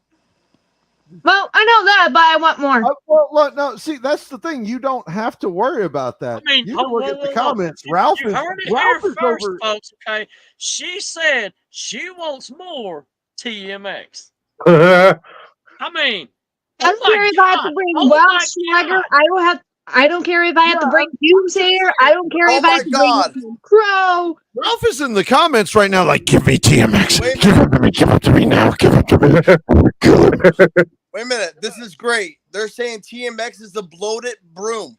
Well, I know that, but I want more. Well, look, no, see, that's the thing. You don't have to worry about that. I mean, you can look at the comments. Ralph you is, heard it Ralph here is first, over. folks. Okay, she said she wants more TMX. I mean, I don't care if I have to bring Wild Swagger. I don't care if I have to bring Doomsayer. I don't care if I have to bring Crow. Ralph is in the comments right now, like, give me TMX. Give it to me. Give it to me now. Give it to me. Wait a minute. This is great. They're saying TMX is the bloated broom.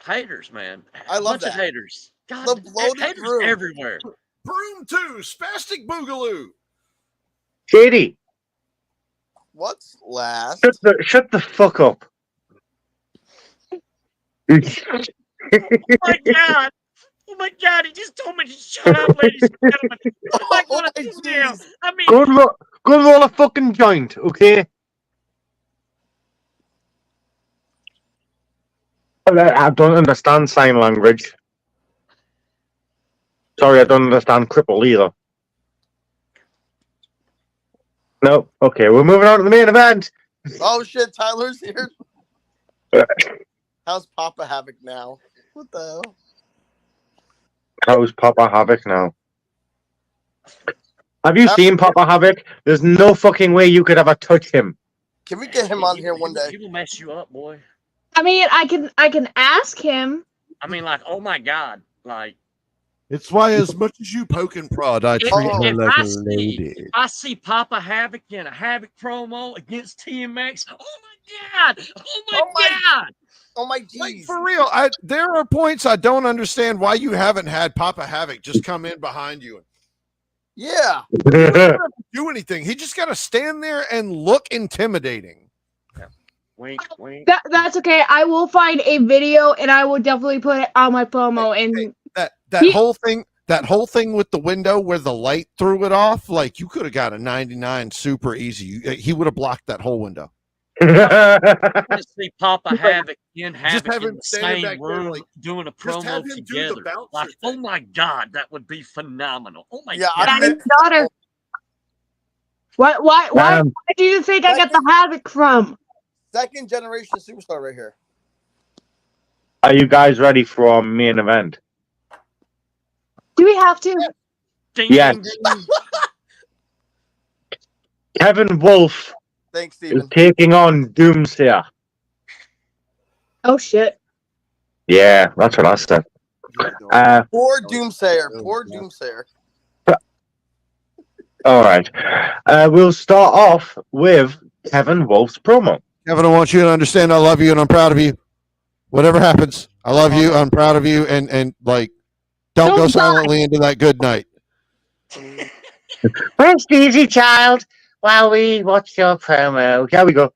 Haters, man. I love Bunch of that. haters. God, The bloated haters broom. everywhere. Broom 2, Spastic Boogaloo. Shady, What's last? shut the fuck up. Oh my God. Oh my God, he just told me to shut up, ladies and gentlemen. What am I gonna do now? I mean, Go roll a fucking joint, okay? I don't understand sign language. Sorry, I don't understand cripple either. No, okay, we're moving on to the main event. Oh shit, Tyler's here. How's Papa Havoc now? What the hell? How's Papa Havoc now? Have you seen Papa Havoc? There's no fucking way you could ever touch him. Can we get him on here one day? He will mess you up, boy. I mean, I can ask him. I mean, like, oh my God, like. It's why, as much as you poke and prod, I treat her like a lady. If I see Papa Havoc in a Havoc promo against TMX, oh my God! Oh my God! Oh my Like, jeez. for real, there are points I don't understand why you haven't had Papa Havoc just come in behind you. Yeah. He doesn't have to do anything. He just got to stand there and look intimidating. Wink, wink. That's okay. I will find a video and I will definitely put it on my promo. And That whole thing with the window where the light threw it off, like you could have got a 99 super easy. He would have blocked that whole window. I want to see Papa Havoc and Havoc have in him the standing same back there, room like, doing a just have promo him do the together. bouncer Like, oh my God, that would be phenomenal. Oh my Yeah, God. Daddy's daughter. Why do you think I got the Havoc from? Second generation superstar right here. Are you guys ready for our main event? Do we have to? Ding, Yes. ding, ding. Kevin Wolfe Thanks, is Steven. taking on Doomsayer. Oh shit. Yeah, that's what I said. Poor Doomsayer. Poor Doomsayer. All right. We'll start off with Kevin Wolfe's promo. Kevin, I want you to understand I love you and I'm proud of you. Whatever happens, I love you. I'm proud of you. And like, don't go silently into that good night. Rest easy, child, while we watch your promo. Here we go.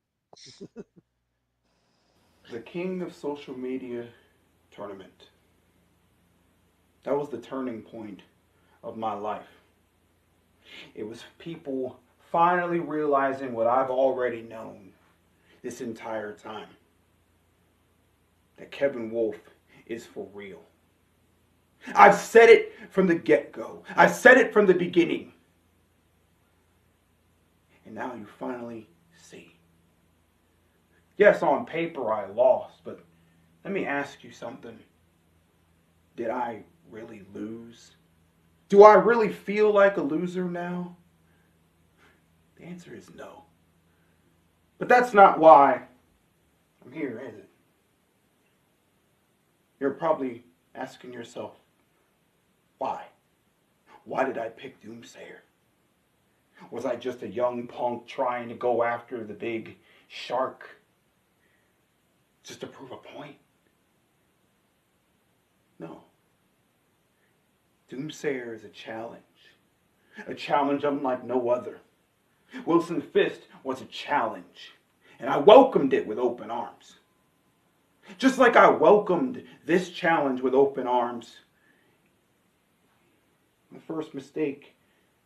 The King of Social Media tournament. That was the turning point of my life. It was people finally realizing what I've already known this entire time. That Kevin Wolfe is for real. I've said it from the get-go. I've said it from the beginning. And now you finally see. Yes, on paper I lost, but let me ask you something. Did I really lose? Do I really feel like a loser now? The answer is no. But that's not why I'm here, is it? You're probably asking yourself, why? Why did I pick Doomsayer? Was I just a young punk trying to go after the big shark just to prove a point? No. Doomsayer is a challenge unlike no other. Wilson Fist was a challenge, and I welcomed it with open arms. Just like I welcomed this challenge with open arms. The first mistake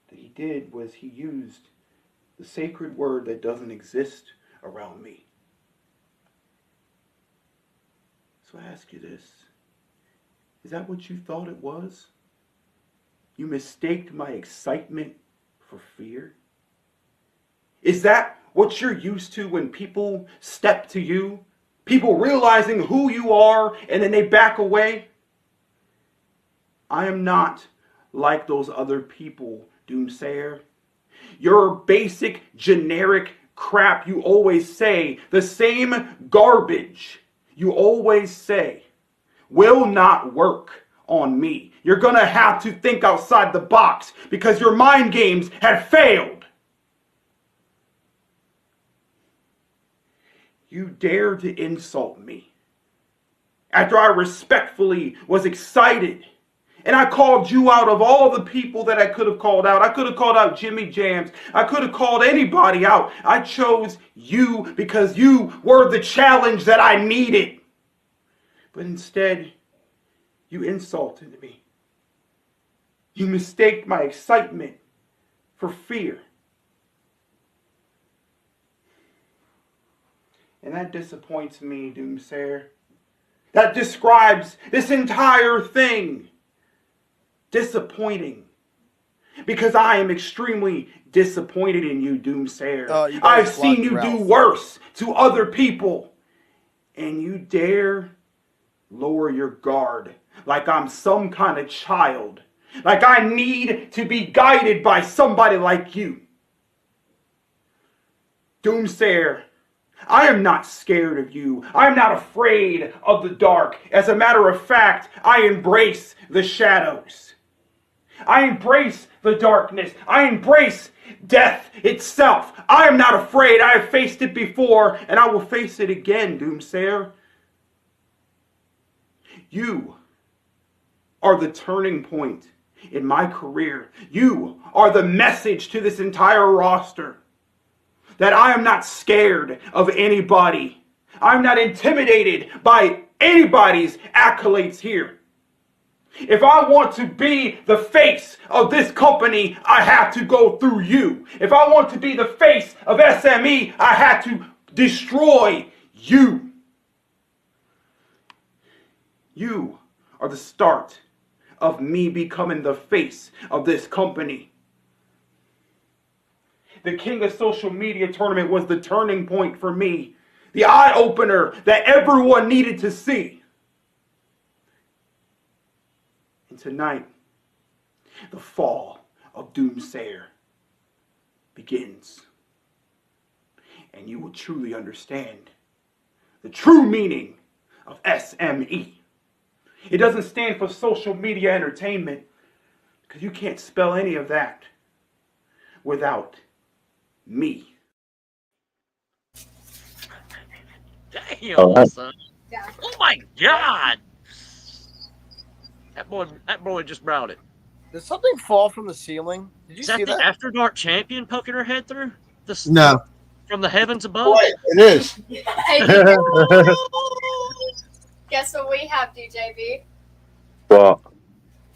that he did was he used the sacred word that doesn't exist around me. So I ask you this. Is that what you thought it was? You mistaked my excitement for fear? Is that what you're used to when people step to you? People realizing who you are and then they back away? I am not like those other people, Doomsayer. Your basic, generic crap you always say, the same garbage you always say, will not work on me. You're gonna have to think outside the box because your mind games have failed. You dare to insult me after I respectfully was excited and I called you out of all the people that I could have called out. I could have called out Jimmy JAMMZ. I could have called anybody out. I chose you because you were the challenge that I needed. But instead, you insulted me. You mistaked my excitement for fear. And that disappoints me, Doomsayer. That describes this entire thing. Disappointing. Because I am extremely disappointed in you, Doomsayer. I've seen you do worse to other people. And you dare lower your guard like I'm some kind of child. Like I need to be guided by somebody like you. Doomsayer, I am not scared of you. I am not afraid of the dark. As a matter of fact, I embrace the shadows. I embrace the darkness. I embrace death itself. I am not afraid. I have faced it before, and I will face it again, Doomsayer. You are the turning point in my career. You are the message to this entire roster that I am not scared of anybody. I'm not intimidated by anybody's accolades here. If I want to be the face of this company, I have to go through you. If I want to be the face of SME, I have to destroy you. You are the start of me becoming the face of this company. The King of Social Media tournament was the turning point for me, the eye opener that everyone needed to see. And tonight, the fall of Doomsayer begins. And you will truly understand the true meaning of SME. It doesn't stand for social media entertainment, because you can't spell any of that without me. Damn, son. Oh my God. That boy just brought it. Did something fall from the ceiling? Did you Is see that the that? After Dark champion poking her head through? No. From the heavens above? Boy, it is. Hey, guess what we have, DJB? What?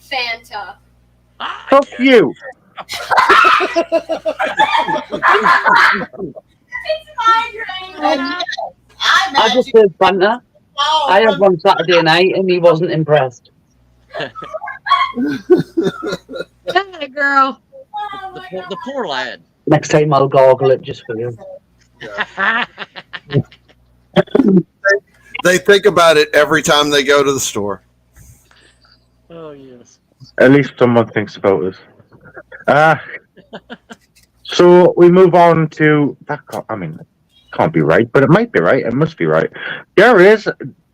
Fanta. Fuck you. It's my drink. I just heard Fanta. I had one Saturday night and he wasn't impressed. Yeah, girl. The poor lad. Next time I'll gargle it just for you. They think about it every time they go to the store. Oh, yes. At least someone thinks about us. So we move on to that. Can't be right, but it might be right. It must be right. There is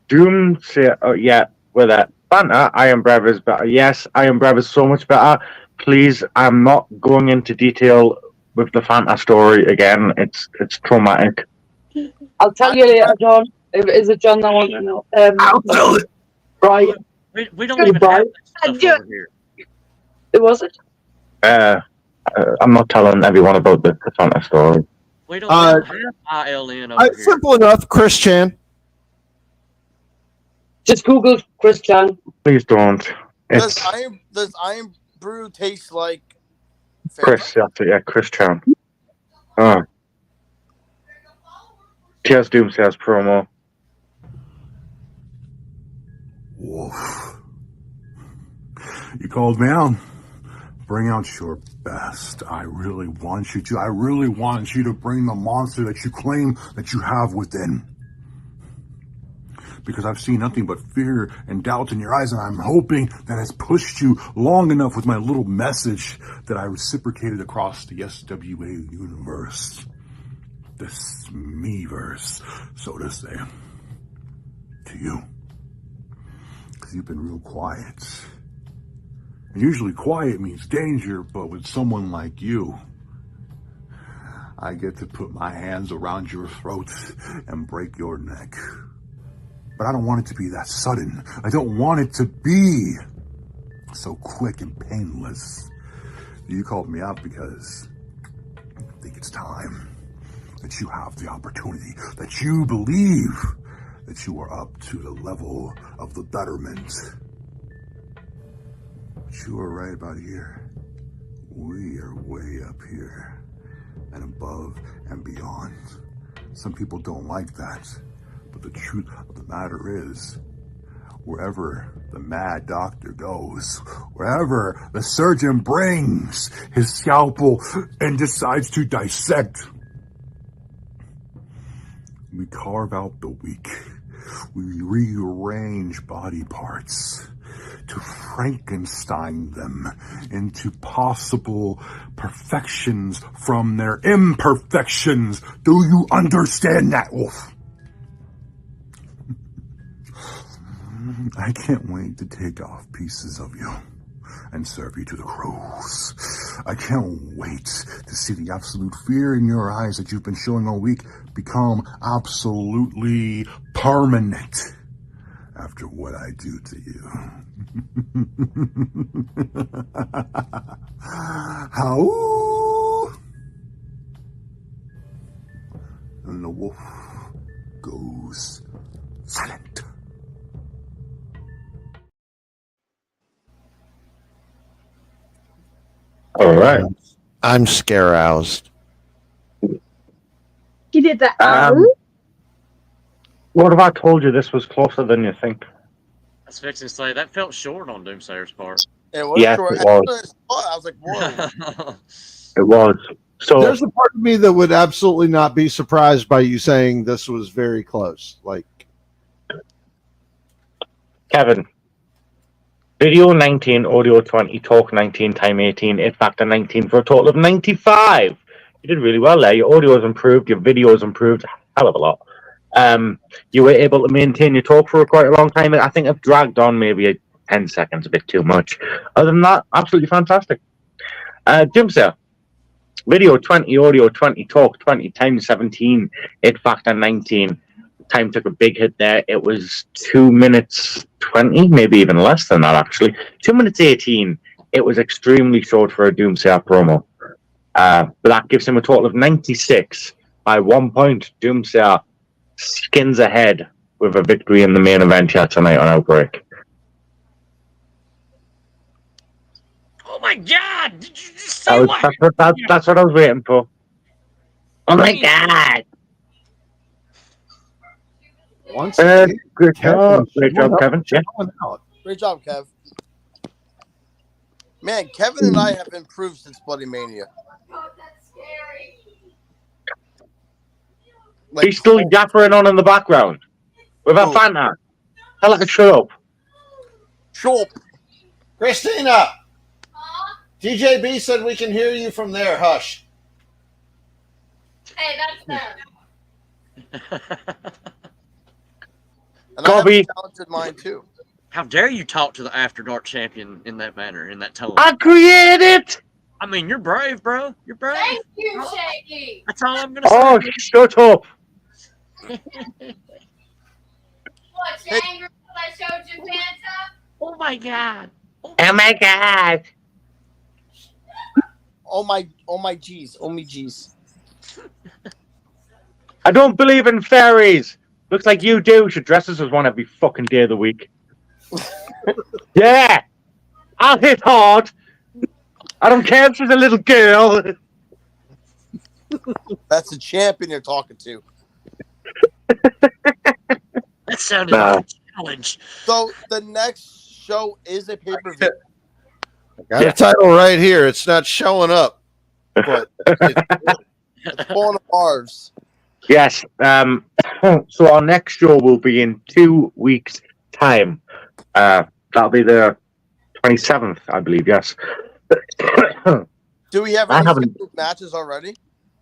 Doomsayer. Oh, yeah, with that. Fanta, Iron Breath is better. Yes, Iron Breath is so much better. Please, I'm not going into detail with the Fanta story again. It's traumatic. I'll tell you later, John. Is it John that wants to know? I'll tell it. Right. We don't even have that stuff over here. Who was it? I'm not telling everyone about the Fanta story. We don't have ILN over here. Simple enough, Chris Chan. Just Google Chris Chan. Please don't. Does Iron Brew taste like Chris, yeah, Chris Chan. Here's Doomsayer's promo. Wolf. You called me out. Bring out your best. I really want you to. I really want you to bring the monster that you claim that you have within. Because I've seen nothing but fear and doubt in your eyes, and I'm hoping that has pushed you long enough with my little message that I reciprocated across the SWA universe. This me-verse, so to say. To you. Because you've been real quiet. And usually quiet means danger, but with someone like you, I get to put my hands around your throat and break your neck. But I don't want it to be that sudden. I don't want it to be so quick and painless. You called me out because I think it's time that you have the opportunity, that you believe that you are up to the level of the betterment. But you are right about here. We are way up here and above and beyond. Some people don't like that. But the truth of the matter is, wherever the mad doctor goes, wherever the surgeon brings his scalpel and decides to dissect, we carve out the weak. We rearrange body parts to Frankenstein them into possible perfections from their imperfections. Do you understand that, Wolf? I can't wait to take off pieces of you and serve you to the crows. I can't wait to see the absolute fear in your eyes that you've been showing all week become absolutely permanent after what I do to you. How? And the wolf goes silent. All right. I'm scare-roused. You did that. What have I told you? This was closer than you think. I was fixing to say that felt short on Doomsayer's part. It was Yes, short. it was. I was like, whoa. It was. So There's a part of me that would absolutely not be surprised by you saying this was very close. Like, Kevin, video 19, audio 20, talk 19, time 18, it factor 19 for a total of 95. You did really well there. Your audio has improved, your video has improved a hell of a lot. You were able to maintain your talk for quite a long time. I think I've dragged on maybe 10 seconds, a bit too much. Other than that, absolutely fantastic. JAMMZ, video 20, audio 20, talk 20, time 17, it factor 19. Time took a big hit there. It was 2 minutes 20, maybe even less than that, actually. 2 minutes 18. It was extremely short for a Doomsayer promo. But that gives him a total of 96. By 1 point, Doomsayer skins ahead with a victory in the main event here tonight on Outbreak. Oh my God! Did you just see what? That's what I was waiting for. Oh my God! Once great job, Kevin. Yeah. Great job, Kev. Man, Kevin and I have improved since Bloody Mania. He's still yappering on in the background with a Fanta. Tell her to shut up. Shut up. Christina, DJB said we can hear you from there. Hush. Hey, that's them. And I have a talented mind too. How dare you talk to the After Dark champion in that manner, in that tone? I created it! I mean, you're brave, bro. You're brave. Thank you, Shady. That's all I'm going to Oh, say. shut up. What, you angry because I showed you Fanta? Oh my God. Oh my God. Oh my G's. Oh me G's. I don't believe in fairies. Looks like you do. Should dress us as one every fucking day of the week. Yeah. I'll hit hard. I don't care if she's a little girl. That's the champion you're talking to. That sounded like a challenge. So the next show is a pay-per-view. Got a title right here. It's not showing up, but it's pulling MARVS. Yes. So our next show will be in 2 weeks' time. That'll be the 27th, I believe. Yes. Do we have any scheduled matches already?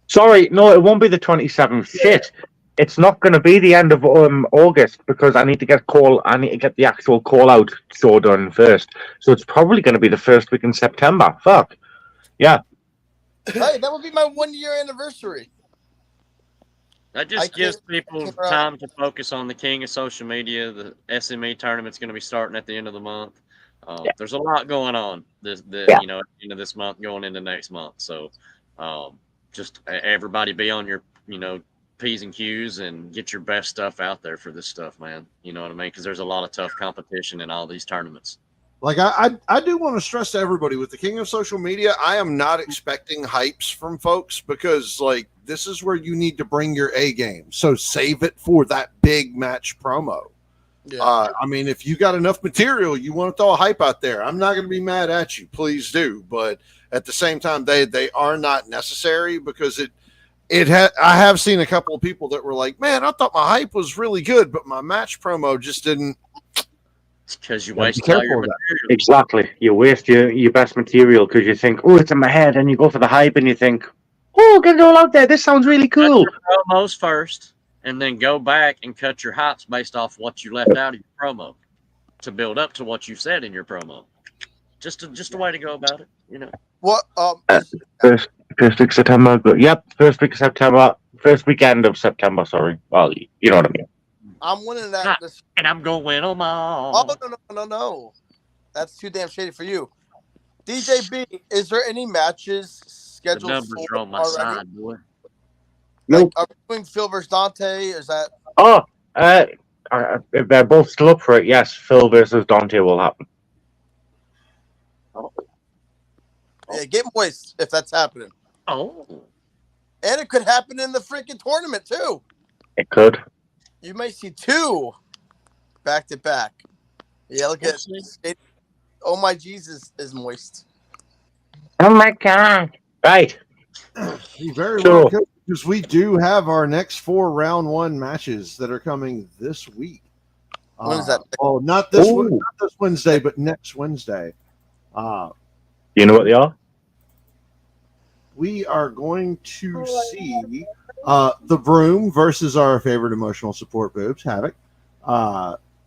Sorry, no, it won't be the 27th. Shit. It's not going to be the end of August because I need to get the actual call out show done first. So it's probably going to be the first week in September. Fuck. Yeah. Hey, that would be my 1 year anniversary. That just gives people time to focus on the king of social media. The SME tournament's going to be starting at the end of the month. There's a lot going on at the end of this month going into next month. So just everybody be on your, P's and Q's and get your best stuff out there for this stuff, man. You know what I mean? Because there's a lot of tough competition in all these tournaments. Like I do want to stress to everybody with the king of social media, I am not expecting hypes from folks because like this is where you need to bring your A game. So save it for that big match promo. Yeah. I mean, if you got enough material, you want to throw a hype out there. I'm not going to be mad at you. Please do. But at the same time, they are not necessary because I have seen a couple of people that were like, man, I thought my hype was really good, but my match promo just didn't. It's because you waste all your material. Exactly. You waste your best material because you think, oh, it's in my head, and you go for the hype and you think, oh, get it all out there. This sounds really cool. Cut your promos first, and then go back and cut your hypes based off what you left out of your promo to build up to what you said in your promo. Just a way to go about it, What? First week of September. Yep, first week of September. First weekend of September. Sorry. Well, you know what I mean. I'm winning that. And I'm going to win them all. Oh, no. That's too damn shady for you. DJB, is there any matches scheduled? The numbers are on my side, boy. Nope. Are we doing Phil versus Dante? Is that Oh, if they're both still up for it, yes, Phil versus Dante will happen. Yeah, get moist if that's happening. Oh. And it could happen in the freaking tournament, too. It could. You may see 2 back to back. Yeah, look at it. Oh, my Jesus is moist. Oh, my God. Right. He very Sure. well could, because we do have our next 4 round 1 matches that are coming this week. When is that? Oh, not this Ooh. not this Wednesday, but next Wednesday. You know what they are? We are going to see the Broom versus our favorite emotional support boobs, HAVOC.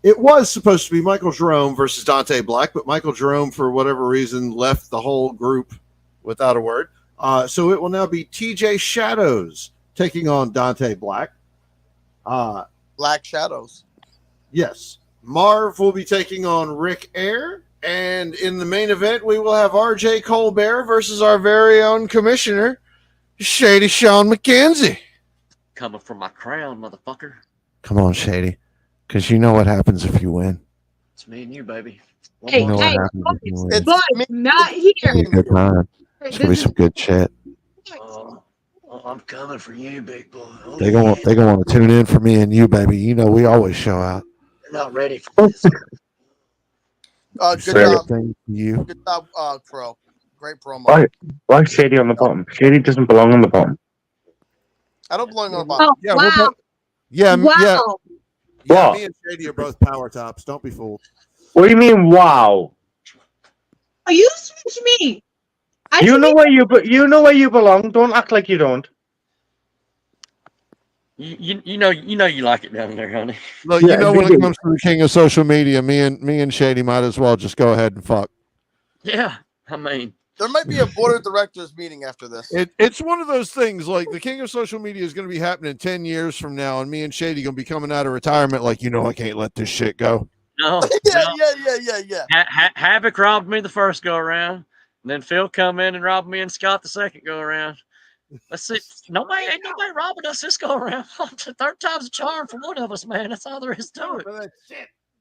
It was supposed to be Michael Jerome versus Dante Black, but Michael Jerome, for whatever reason, left the whole group without a word. So it will now be TJ Shadows taking on Dante Black. Black Shadows. Yes. Marv will be taking on Rick Air. And in the main event, we will have RJ Colbert versus our very own commissioner, Shady Sean McKenzie. Coming from my crown, motherfucker. Come on, Shady. Because you know what happens if you win. It's me and you, baby. Hey, You know what hey, happens if you win. boys, not here. It's a good time. It's gonna be some good shit. Oh, I'm coming for you, big boy. They gonna want to tune in for me and you, baby. You know we always show out. You're not ready for this. Good Say job. anything to you. Good job, Crow. Great promo. Why is Shady on the bottom? Shady doesn't belong on the bottom. I don't belong on the bottom. Oh, wow. Yeah. What? Me and Shady are both power tops. Don't be fooled. What do you mean, wow? Oh, you switch me. You know where you belong. Don't act like you don't. You know you like it down there, honey. Look, Yeah, you know we when do. it comes to the king of social media, me and Shady might as well just go ahead and fuck. Yeah, I mean, There might be a board of directors meeting after this. It's one of those things like the king of social media is going to be happening 10 years from now, and me and Shady going to be coming out of retirement like, I can't let this shit go. no. Yeah. Havoc robbed me the first go around, and then Phil come in and robbed me and Scott the second go around. Let's see. Ain't nobody robbing us this go around. Third time's a charm for one of us, man. That's all there is to it.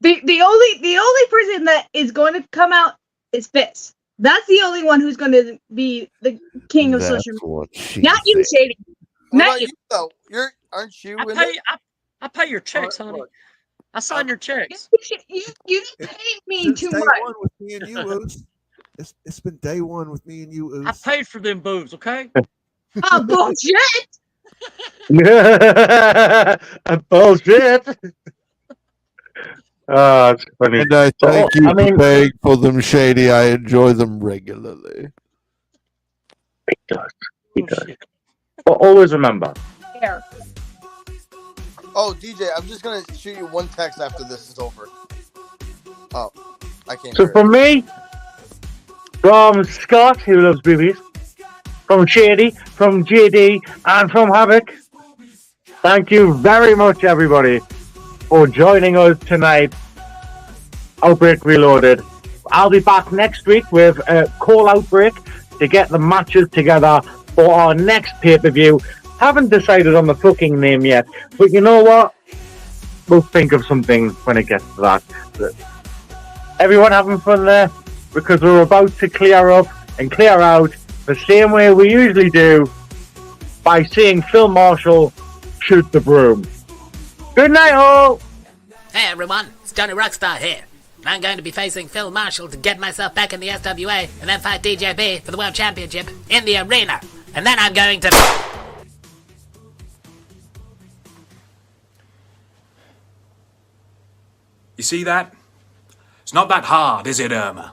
The only person that is going to come out is Fitz. That's the only one who's going to be the king of social media. Not you, Shady. What Not about you. you, though? Aren't you in I it? pay your checks, honey. I sign your checks. You pay me too Day much. one with me and you, Oos. It's been day one with me and you, Oos. I paid for them boobs, okay? Oh, bullshit. Bullshit. It's funny. And I thank you I mean, for paying for them, Shady. I enjoy them regularly. He does. He does. But always remember. There. Oh, DJ, I'm just going to shoot you one text after this is over. Oh, I can't So hear from me, from Scott, who loves boobies, from Shady, from JD, and from HAVOC, thank you very much, everybody, for joining us tonight. Outbreak Reloaded. I'll be back next week with a call outbreak to get the matches together for our next pay-per-view. Haven't decided on the fucking name yet, but you know what? We'll think of something when it gets to that. Everyone having fun there? Because we're about to clear up and clear out the same way we usually do by seeing Phil Marshall shoot the broom. Good night, all! Hey everyone, it's Johnny Rockstar here. I'm going to be facing Phil Marshall to get myself back in the SWA and then fight DJB for the World Championship in the arena. And then I'm going to... You see that? It's not that hard, is it, Irma?